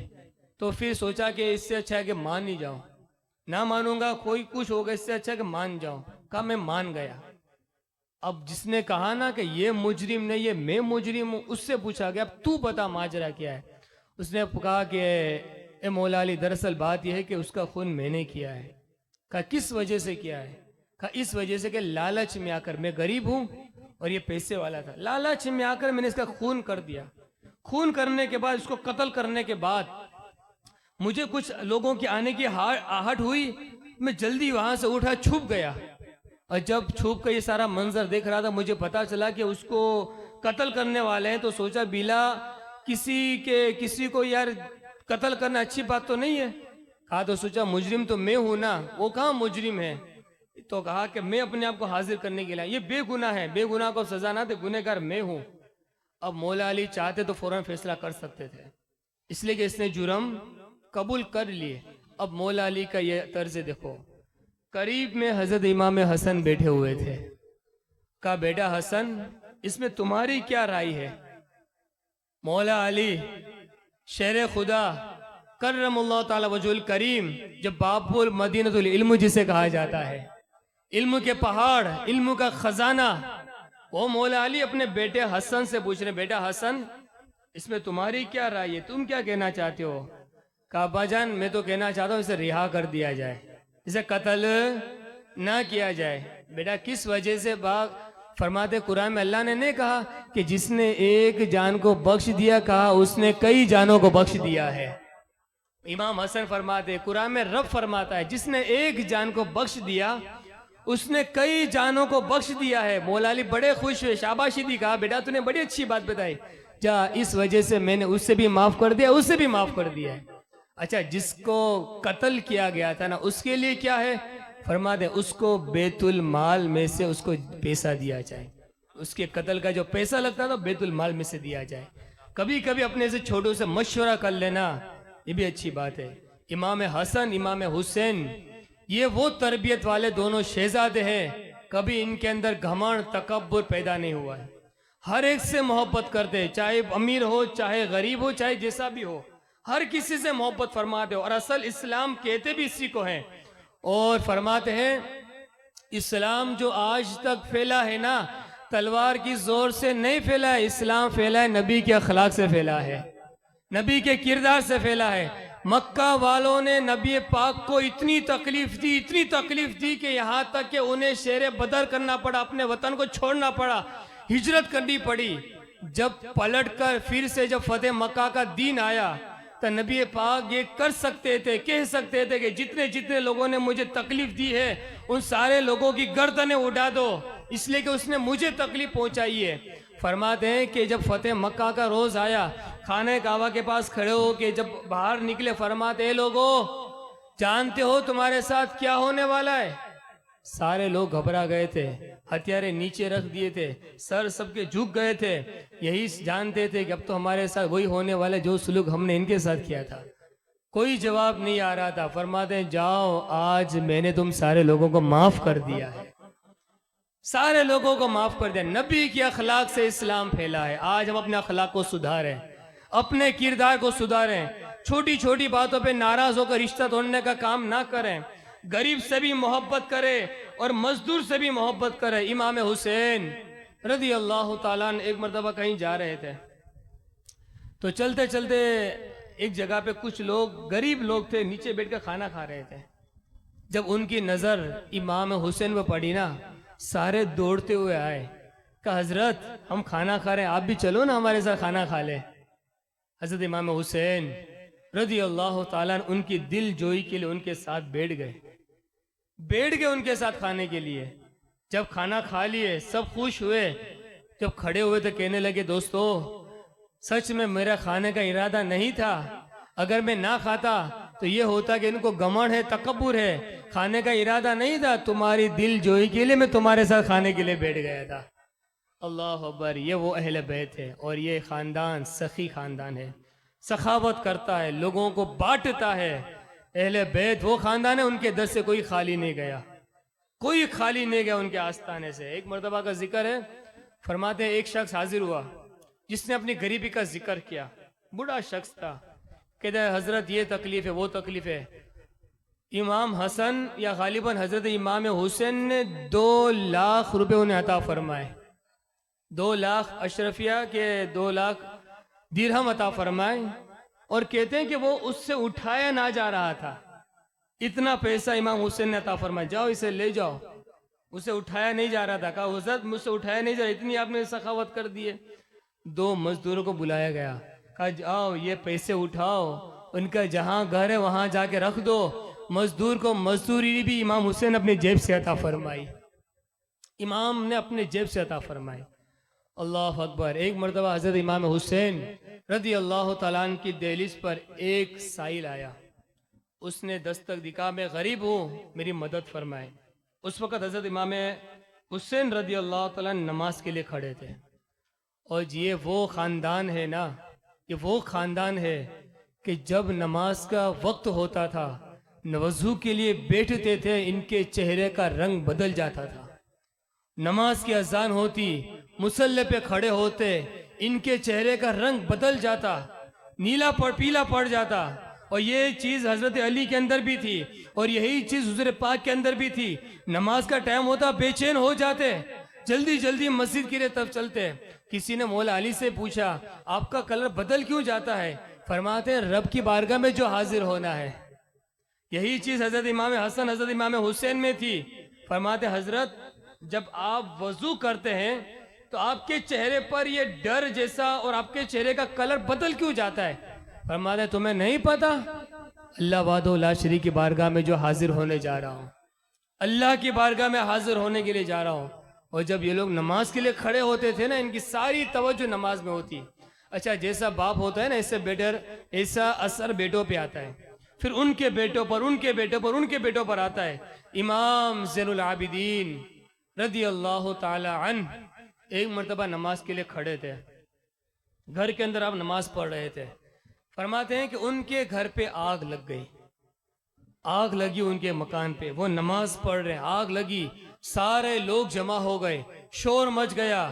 तो फिर सोचा कि इससे अच्छा है कि मान ही जाओ, ना मानूंगा कोई कुछ होगा, इससे अच्छा है कि मान जाओ। कहा मैं मान गया। अब जिसने कहा ना कि ये मुजरिम नहीं है मैं मुजरिम हूं, उससे पूछा गया अब तू बता माजरा क्या है। उसने कहा कि ए मौला अली, दरअसल बात यह है कि उसका खून मैंने किया है। कहा किस वजह से किया है? कहा इस वजह से कि लालच में आकर, मैं गरीब हूं और ये पैसे वाला था, लालच में आकर मैंने इसका खून कर दिया। खून करने के बाद, इसको कत्ल करने के बाद मुझे कुछ लोगों की आने की आहट हुई, मैं जल्दी वहां से उठा, छुप गया। और जब छुप कर ये सारा मंजर देख रहा था, मुझे पता चला कि उसको कत्ल करने वाले हैं। तो सोचा बिला किसी को यार कत्ल करना अच्छी बात तो नहीं है। कहा तो सोचा मुजरिम तो मैं हूं ना, वो कहाँ मुजरिम है। तो कहा कि मैं अपने आप को हाजिर करने के लिए, ये बेगुनाह है, बेगुनाह को सजा ना दे, गुनहगार मैं हूं। अब मौला अली चाहते तो फौरन फैसला कर सकते थे, इसलिए कि इसने जुर्म कबूल कर लिए। अब मौला अली का ये तर्ज देखो, करीब में हजरत इमाम हसन बैठे हुए थे। कहा बेटा हसन, इसमें तुम्हारी क्या राय है? मौला अली शेर खुदा करमुल्लाह ताला वजुल करीम, जब बाबुल मदीनतुल इल्म जिसे कहा जाता है, इल्म के पहाड़, इल्म का खजाना, वो मौला अली अपने बेटे हसन से पूछ रहे, बेटा हसन इसमें तुम्हारी क्या राय है, तुम क्या कहना चाहते हो? कहा अब्बाजान, मैं तो कहना चाहता हूँ इसे रिहा कर दिया जाए, इसे कत्ल ना किया जाए। बेटा किस वजह से? फरमाते कुरान में अल्लाह ने नहीं कहा कि जिसने एक जान को बख्श दिया, कहा उसने कई जानों को बख्श दिया है। इमाम हसन फरमाते, कुरान में रब फरमाता है जिसने एक जान को बख्श दिया उसने कई जानों को बख्श दिया है। मौला अली बड़े खुश हुए, शाबाशी दी, कहा बेटा तूने बड़ी अच्छी बात बताई, जा इस वजह से मैंने उससे भी माफ कर दिया, उससे भी माफ कर दिया है। अच्छा, जिसको कत्ल किया गया था ना, उसके लिए क्या है? फरमाते उसको बैतुल माल में से उसको पैसा दिया जाए, उसके कत्ल का जो पैसा लगता था बैतुल माल में से दिया जाए। कभी कभी अपने से छोटों से मशवरा कर लेना, ये भी अच्छी बात है। इमाम हसन, इमाम हुसैन, ये वो तरबियत वाले दोनों शहजादे हैं, कभी इनके अंदर घमंड तकब्बुर पैदा नहीं हुआ है। हर एक से मोहब्बत करते, चाहे अमीर हो, चाहे गरीब हो, चाहे जैसा भी हो, हर किसी से मोहब्बत फरमाते हो। और असल इस्लाम कहते भी इसी को हैं। और फरमाते हैं इस्लाम जो आज तक फैला है ना, तलवार की जोर से नहीं फैला है, इस्लाम फैला है नबी के अखलाक से फैला है, नबी के किरदार से फैला है। मक्का वालों ने नबी पाक को इतनी तकलीफ दी, इतनी तकलीफ दी कि यहाँ तक कि उन्हें शेर बदर करना पड़ा, अपने वतन को छोड़ना पड़ा, हिजरत करनी पड़ी। जब पलट कर फिर से जब फतेह मक्का का दिन आया तो नबी पाक ये कर सकते थे, कह सकते थे कि जितने जितने लोगों ने मुझे तकलीफ दी है उन सारे लोगों की गर्दनें उड़ा दो, इसलिए कि उसने मुझे तकलीफ पहुंचाई है। फरमाते हैं कि जब फतेह मक्का का रोज आया, खाने काबा के पास खड़े हो के जब बाहर निकले, फरमाते हैं लोगों जानते हो तुम्हारे साथ क्या होने वाला है? सारे लोग घबरा गए थे, हथियारे नीचे रख दिए थे, सर सबके झुक गए थे, यही जानते थे कि अब तो हमारे साथ वही होने वाला जो सुलूक हमने इनके साथ किया था। कोई जवाब नहीं आ रहा था। फरमाते हैं जाओ, आज मैंने तुम सारे लोगों को माफ कर दिया है, सारे लोगों को माफ कर दिया। नबी के अखलाक से इस्लाम फैला है। आज हम अपने अखलाक को सुधारें, अपने किरदार को सुधारें, छोटी छोटी बातों पे नाराज होकर रिश्ता तोड़ने का काम ना करें, गरीब से भी मोहब्बत करें और मजदूर से भी मोहब्बत करें। इमाम हुसैन रज़ी अल्लाह ताला अन्हु एक मरतबा कहीं जा रहे थे, तो चलते चलते एक जगह पे कुछ लोग, गरीब लोग थे, नीचे बैठकर खाना खा रहे थे। जब उनकी नजर इमाम हुसैन पर पड़ी ना, सारे दौड़ते हुए आए, कहा हजरत हम खाना खा रहे हैं, आप भी चलो ना हमारे साथ खाना खा ले। हजरत इमाम हुसैन रज़ी अल्लाह ताला अन्हु उनकी दिल जोई के लिए उनके साथ बैठ गए उनके साथ खाने के लिए। जब खाना खा लिए, सब खुश हुए, जब खड़े हुए तो कहने लगे दोस्तों सच में मेरा खाने का इरादा नहीं था, अगर मैं ना खाता तो ये होता कि इनको घमंड है, तकब्बुर है, खाने का इरादा नहीं था, तुम्हारी दिल जोई के लिए मैं तुम्हारे साथ खाने के लिए बैठ गया था। अल्लाह अकबर। ये वो अहले बैत है और ये खानदान सखी खानदान है, सखावत करता है, लोगों को बांटता है। अहले बैत वो खानदान है, उनके दर से कोई खाली नहीं गया, कोई खाली नहीं गया उनके आस्थाने से। एक मर्तबा का जिक्र है, फरमाते हैं एक शख्स हाजिर हुआ जिसने अपनी गरीबी का जिक्र किया। बूढ़ा शख्स था, कहता है हजरत ये तकलीफ है, वो तकलीफ है। इमाम हसन या गालिबन हजरत इमाम हुसैन ने 2 लाख रुपए उन्हें अता फरमाए। 2 लाख अशरफिया के 2 लाख दिरहम अता फरमाए और कहते हैं कि वो उससे उठाया ना जा रहा था। इतना पैसा इमाम हुसैन ने अता फरमाया, जाओ इसे ले जाओ। उसे उठाया नहीं जा रहा था। कहा हुज़रत मुझसे उठाया नहीं जा रहा, इतनी आपने सखावत कर दी है। 2 मजदूरों को बुलाया गया, कहा जाओ ये पैसे उठाओ, उनका जहां घर है वहां जाके रख दो। मजदूर को मजदूरी भी इमाम हुसैन अपनी जेब से अता फरमाई। इमाम ने अपने जेब से अता फरमाई। अल्लाह अकबर। एक मरतबा हजरत इमाम हुसैन रदी अल्लाह तआला अन्हु की दहलीज पर एक साइल आया। उसने दस्तक दिखा, मैं गरीब हूँ, मेरी मदद फरमाए। उस वक़्त हजरत इमाम हुसैन रदी अल्लाह तआला अन्हु नमाज के लिए खड़े थे। और ये वो ख़ानदान है ना, ये वो ख़ानदान है कि जब नमाज का वक्त होता था, वज़ू के लिए बैठते थे, इनके चेहरे का रंग बदल जाता था। नमाज की अजान होती, मुसल्ले पे खड़े होते, इनके चेहरे का रंग बदल जाता, पीला पड़ जाता। और ये चीज़ हज़रत अली के अंदर भी थी और यही चीज़ हुज़ूर पाक के अंदर भी थी। नमाज का टाइम होता, बेचैन हो जाते, जल्दी जल्दी मस्जिद के लिए तब चलते। किसी ने मौला अली से पूछा, आपका कलर बदल क्यों जाता है? फरमाते हैं, रब की बारगाह में जो हाजिर होना है। यही चीज़ हज़रत इमाम हसन हज़रत इमाम हुसैन में थी। फरमाते, हज़रत जब आप वज़ू करते हैं तो आपके चेहरे पर ये डर जैसा और आपके चेहरे का कलर बदल क्यों जाता है? फरमाते, तुम्हें नहीं पता? अल्लाह वादो ला शरीक की बारगाह में जो हाजिर होने जा रहा हूँ, अल्लाह की बारगाह में हाजिर होने के लिए जा रहा हूँ। और जब ये लोग नमाज के लिए खड़े होते थे ना, इनकी सारी तवज्जो नमाज में होती। अच्छा, जैसा बाप होता है ना, इससे बेटर ऐसा असर बेटों पे आता है, फिर उनके बेटों पर, उनके बेटों पर, उनके बेटों पर आता है। इमाम ज़ैनुल आबिदीन रदी अल्लाह ताला अन्हु एक मरतबा नमाज के लिए खड़े थे। घर के अंदर आप नमाज पढ़ रहे थे। फरमाते हैं कि उनके घर पे आग लग गई। आग लगी उनके मकान पे, वो नमाज पढ़ रहे, आग लगी, सारे लोग जमा हो गए, शोर मच गया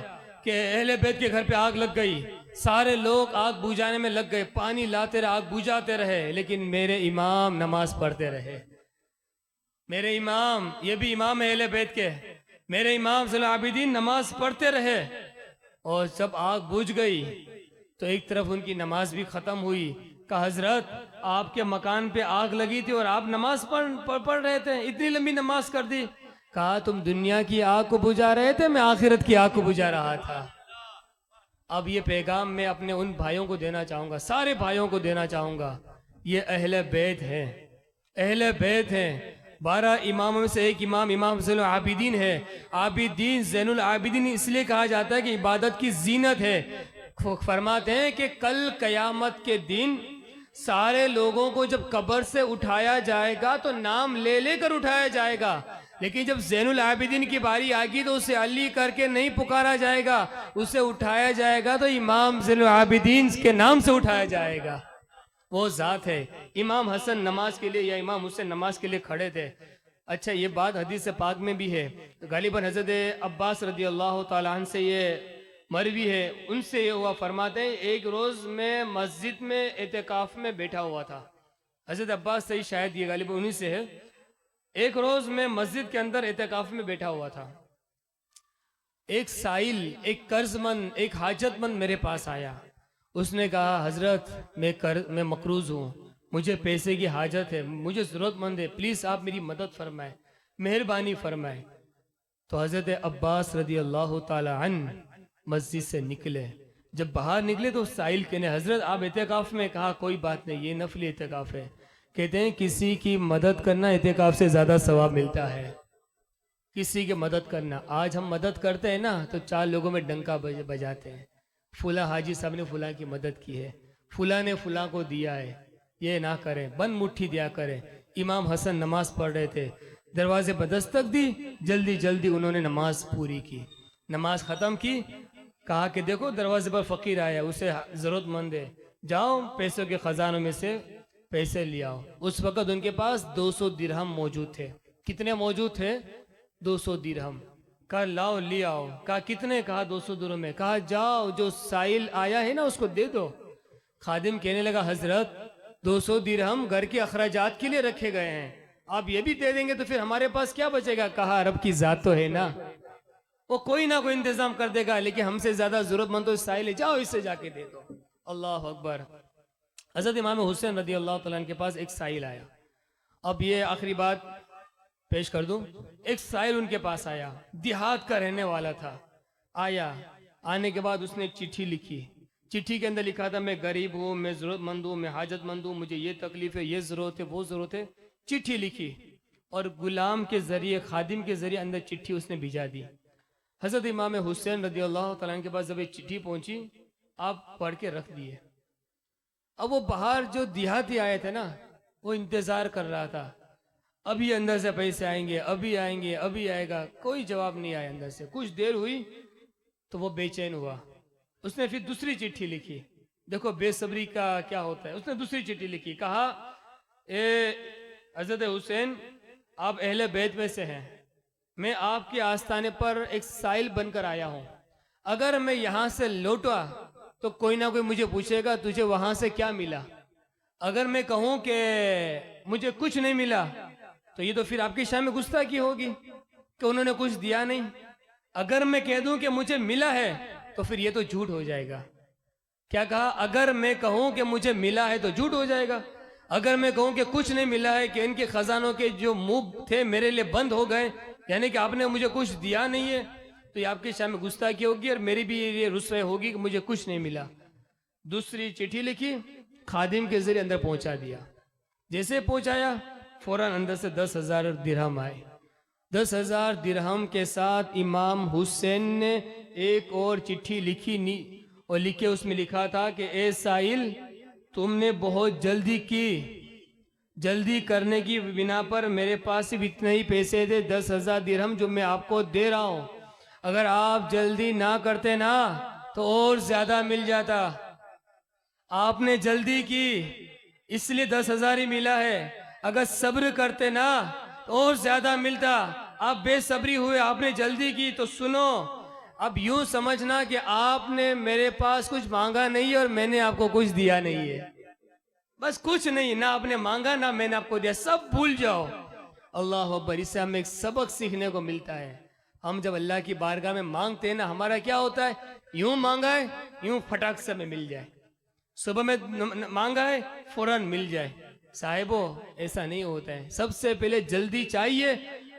कि अहले बैत के घर पे आग लग गई। सारे लोग आग बुझाने में लग गए, पानी लाते रहे, आग बुझाते रहे, लेकिन मेरे इमाम नमाज पढ़ते रहे। मेरे इमाम, ये भी इमाम है अहले बैत के, मेरे इमाम ज़ैनुल आबिदीन नमाज पढ़ते रहे। और जब आग बुझ गई तो एक तरफ उनकी नमाज भी ख़त्म हुई। कहा, हजरत आपके मकान पे आग लगी थी और आप नमाज पढ़ रहे थे, इतनी लंबी नमाज कर दी। कहा, तुम दुनिया की आग को बुझा रहे थे, मैं आखिरत की आग को बुझा रहा था। अब ये पैगाम मैं अपने उन भाइयों को देना चाहूँगा, सारे भाइयों को देना चाहूँगा। ये अहले बैत हैं, अहले बैत हैं। 12 इमामों में से एक इमाम इमाम ज़ैनुल आबिदीन है। आबिदीन ज़ैनुल आबिदीन इसलिए कहा जाता है कि इबादत की जीनत है। फरमाते हैं कि कल कयामत के दिन सारे लोगों को जब कब्र से उठाया जाएगा तो नाम ले लेकर उठाया जाएगा, लेकिन जब ज़ैनुल आबिदीन की बारी आएगी तो उसे अली करके नहीं पुकारा जाएगा, उसे उठाया जाएगा तो इमाम ज़ैनुल आबिदीन के नाम से उठाया जाएगा। वो ज़ात है। इमाम हसन नमाज के लिए या इमाम हुसैन नमाज के लिए खड़े थे। अच्छा, ये बात हदीस पाक में भी है। गालिबन हज़रत अब्बास रदी अल्लाह ताला अन्हु से ये मरवी है, उनसे ये हुआ। फरमाते हैं, एक रोज़ मैं मस्जिद में एतिकाफ में बैठा हुआ था। हज़रत अब्बास से ही शायद ये गालिबन उन्हीं से है। एक रोज़ मैं मस्जिद के अंदर एतिकाफ में बैठा हुआ था। एक साइल, एक कर्जमंद, एक हाजतमंद मेरे पास आया। उसने कहा, हजरत मैं मकरूज़ हूँ, मुझे पैसे की हाजत है, मुझे ज़रूरतमंद है, प्लीज़ आप मेरी मदद फरमाएं, मेहरबानी फरमाएं। तो हज़रत अब्बास रदी अल्लाह ताला अन्हु मस्जिद से निकले। जब बाहर निकले तो साइल कहने, हजरत आप एतिकाफ में? कहा, कोई बात नहीं, ये नफली एतिकाफ है। कहते हैं, किसी की मदद करना एतिकाफ से ज़्यादा सवाब मिलता है। किसी की मदद करना, आज हम मदद करते हैं ना तो 4 लोगों में डंका बजाते हैं, फुला हाजी साहब ने फुला की मदद की है, फुला ने फुला को दिया है। ये ना करें, बंद मुट्ठी दिया करें। इमाम हसन नमाज पढ़ रहे थे, दरवाजे पर दस्तक दी, जल्दी जल्दी उन्होंने नमाज पूरी की, नमाज ख़त्म की। कहा कि देखो दरवाजे पर फ़कीर आया, उसे ज़रूरतमंद है, जाओ पैसों के ख़जानों में से पैसे ले आओ। उस वक़्त उनके पास 200 दिरहम मौजूद थे। कितने मौजूद थे? 200 दिरहम। कहा, लाओ ले आओ। कहा, कितने? कहा, 200 दिरहम में। कहा, जाओ जो साइल आया है ना उसको दे दो। खादिम कहने लगा, हजरत 200 दिरहम घर के अखराजात के लिए रखे गए हैं, आप ये भी दे देंगे तो फिर हमारे पास क्या बचेगा? कहा रब की जात तो है ना, वो कोई ना कोई इंतजाम कर देगा, लेकिन हमसे ज्यादा जरूरतमंद तो साहिल है, जाओ इससे जाके दे दो। अल्लाह अकबर। हजरत इमाम हुसैन रदी अल्लाह तआला अन्हु के पास एक साहिल आया। अब ये आखिरी बात पेश कर दूं। एक साहिल उनके पास आया, देहात का रहने वाला था। आया, आने के बाद उसने एक चिट्ठी लिखी। चिट्ठी के अंदर लिखा था, मैं गरीब हूँ, मैं जरूरतमंद हूँ, मैं हाजतमंद हूँ, मुझे ये तकलीफ है, ये जरूरत है, वो जरूरत है। चिट्ठी लिखी और गुलाम के जरिए, खादिम के जरिए अंदर चिट्ठी उसने भिजा दी। हजरत इमाम हुसैन रदी अल्लाह तआला अन्हु के पास जब ये चिट्ठी पहुंची, आप पढ़ के रख दिए। अब वो बाहर जो देहाती आए थे ना, वो इंतजार कर रहा था, अभी अंदर से पैसे आएंगे, अभी आएंगे, अभी आएगा। कोई जवाब नहीं आया अंदर से। कुछ देर हुई तो वो बेचैन हुआ। उसने फिर दूसरी चिट्ठी लिखी। देखो बेसब्री का क्या होता है। उसने दूसरी चिट्ठी लिखी, कहा ए हजरत हुसैन, आप अहले बैत में से हैं, मैं आपके आस्थाने पर एक साइल बनकर आया हूं। अगर मैं यहां से लौटा तो कोई ना कोई मुझे पूछेगा तुझे वहां से क्या मिला। अगर मैं कहूं कि मुझे कुछ नहीं मिला तो ये तो फिर आपकी शान में गुस्ताखी होगी कि उन्होंने कुछ दिया नहीं। अगर मैं कह दूं कि मुझे मिला है तो फिर ये तो झूठ हो जाएगा। क्या कहा? अगर मैं कहूं कि मुझे मिला है तो झूठ हो जाएगा। अगर मैं कहूं कि कुछ नहीं मिला है, कि इनके खजानों के जो मुंह थे मेरे लिए बंद हो गए, यानी कि आपने मुझे कुछ दिया नहीं है, तो ये आपकी शान में गुस्ताखी होगी और मेरी भी ये रुसवाई होगी कि मुझे कुछ नहीं मिला। दूसरी चिट्ठी लिखी, खादिम के जरिए अंदर पहुंचा दिया। जैसे पहुंचाया, फौरन अंदर से 10,000 दिरहम आए। 10,000 दिरहम के साथ इमाम हुसैन ने एक और चिट्ठी लिखी और लिखे उसमें लिखा था कि ए साहिल, तुमने बहुत जल्दी की, जल्दी करने की बिना पर मेरे पास सिर्फ इतने ही पैसे थे, 10,000 दिरहम जो मैं आपको दे रहा हूं। अगर आप जल्दी ना करते ना तो और ज्यादा मिल जाता। आपने जल्दी की इसलिए 10,000 ही मिला है। अगर सब्र करते ना तो और ज्यादा मिलता। आप बेसब्री हुए, आपने जल्दी की। तो सुनो, अब यूं समझना कि आपने मेरे पास कुछ मांगा नहीं और मैंने आपको कुछ दिया नहीं है। बस कुछ नहीं, ना आपने मांगा ना मैंने आपको दिया, सब भूल जाओ। अल्लाह अकबर। इससे हमें एक सबक सीखने को मिलता है। हम जब अल्लाह की बारगाह में मांगते हैं ना, हमारा क्या होता है, यूं मांगा है यूं फटाक से में मिल जाए, सुबह में मांगा है फौरन मिल जाए। साहिबो, ऐसा नहीं होता है। सबसे पहले जल्दी चाहिए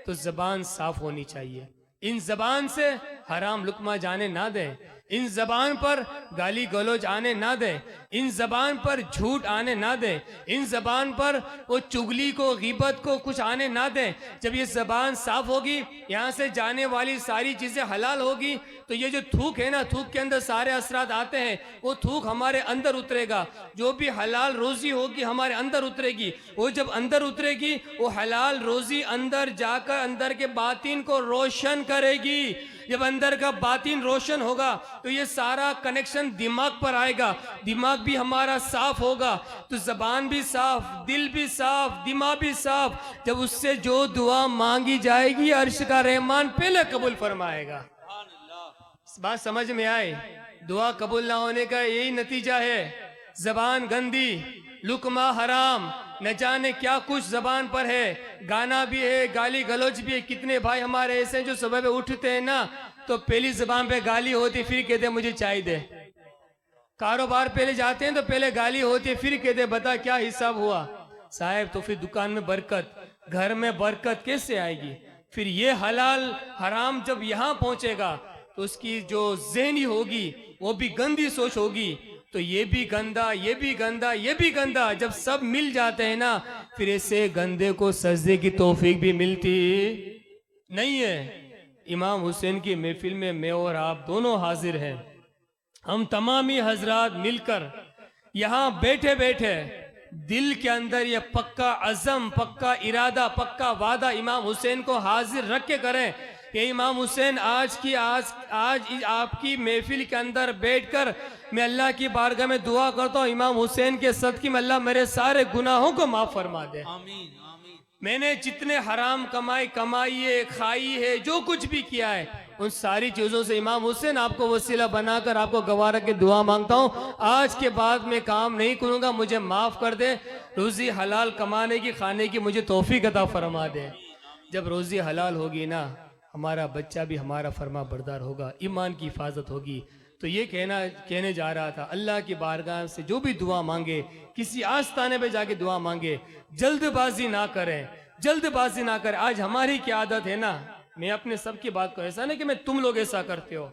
तो जबान साफ होनी चाहिए। इन जबान से हराम लुकमा जाने ना दे, इन जबान पर गाली गलौज आने ना दे, इन जबान पर झूठ आने ना दे, इन जबान पर वो चुगली को, गीबत को कुछ आने ना दे। जब ये जबान साफ होगी, यहाँ से जाने वाली सारी चीजें हलाल होगी, तो ये जो थूक है ना, थूक के अंदर सारे असरात आते हैं, वो थूक हमारे अंदर उतरेगा। जो भी हलाल रोजी होगी हमारे अंदर उतरेगी। वो जब अंदर उतरेगी, वो हलाल रोजी अंदर जाकर अंदर के बातिन को रोशन करेगी। जब अंदर का बातिन रोशन होगा तो ये सारा कनेक्शन दिमाग पर आएगा, दिमाग भी हमारा साफ होगा, तो जबान भी साफ, दिल भी साफ, दिमाग भी साफ। जब उससे जो दुआ मांगी जाएगी, अर्श का रहमान पहले कबूल फरमाएगा। बात समझ में आए? दुआ कबूल ना होने का यही नतीजा है। जबान गंदी, लुकमा हराम, न जाने क्या कुछ जबान पर है, गाना भी है, गाली गलौज भी है। कितने भाई हमारे ऐसे हैं जो सुबह में उठते हैं ना, तो पहली जबान पे गाली होती, फिर कहते मुझे चाय दे। कारोबार पहले जाते हैं तो पहले गाली होती है, फिर कहते बता क्या हिसाब हुआ। साहब, तो फिर दुकान में बरकत, घर में बरकत कैसे आएगी? फिर ये हलाल हराम जब यहाँ पहुंचेगा तो उसकी जो ज़हनी होगी वो भी गंदी सोच होगी। तो ये भी गंदा, ये भी गंदा, ये भी गंदा, जब सब मिल जाते हैं ना, फिर ऐसे गंदे को सजदे की तौफीक भी मिलती नहीं है। इमाम हुसैन की महफिल में मैं और आप दोनों हाजिर हैं। हम तमामी हजरात मिलकर यहाँ बैठे बैठे दिल के अंदर ये पक्का अज़म, पक्का इरादा, पक्का वादा इमाम हुसैन को हाजिर रख के करें कि इमाम हुसैन आज आपकी महफिल के अंदर बैठकर मैं अल्लाह की बारगाह में दुआ करता हूँ, इमाम हुसैन के सदक़े में अल्लाह मेरे सारे गुनाहों को माफ फरमा दे। आमीन आमीन। मैंने जितने हराम कमाई है, खाई है, जो कुछ भी किया है, उन सारी चीजों से इमाम हुसैन आपको वसीला बनाकर आपको गवारा के दुआ मांगता हूँ। आज के बाद मैं काम नहीं करूंगा, मुझे माफ कर दे, रोजी हलाल कमाने की, खाने की मुझे तौफीक अता फरमा दे। जब रोजी हलाल होगी ना, हमारा बच्चा भी हमारा फरमा बरदार होगा, ईमान की हिफाजत होगी। तो ये कहने जा रहा था, अल्लाह की बारगाह से जो भी दुआ मांगे, किसी आस्ताने पे जाके दुआ मांगे, जल्दबाजी ना करें, जल्दबाजी ना करें। आज हमारी क्या आदत है ना, मैं अपने सबकी बात को, ऐसा नहीं कि मैं तुम लोग ऐसा करते हो,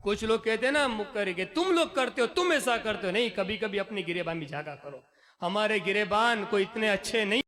कुछ लोग कहते हैं ना मुक्कर के तुम लोग करते हो, तुम ऐसा करते हो, नहीं, कभी कभी अपनी गिरेबान भी जागा करो। हमारे गिरेबान कोई इतने अच्छे नहीं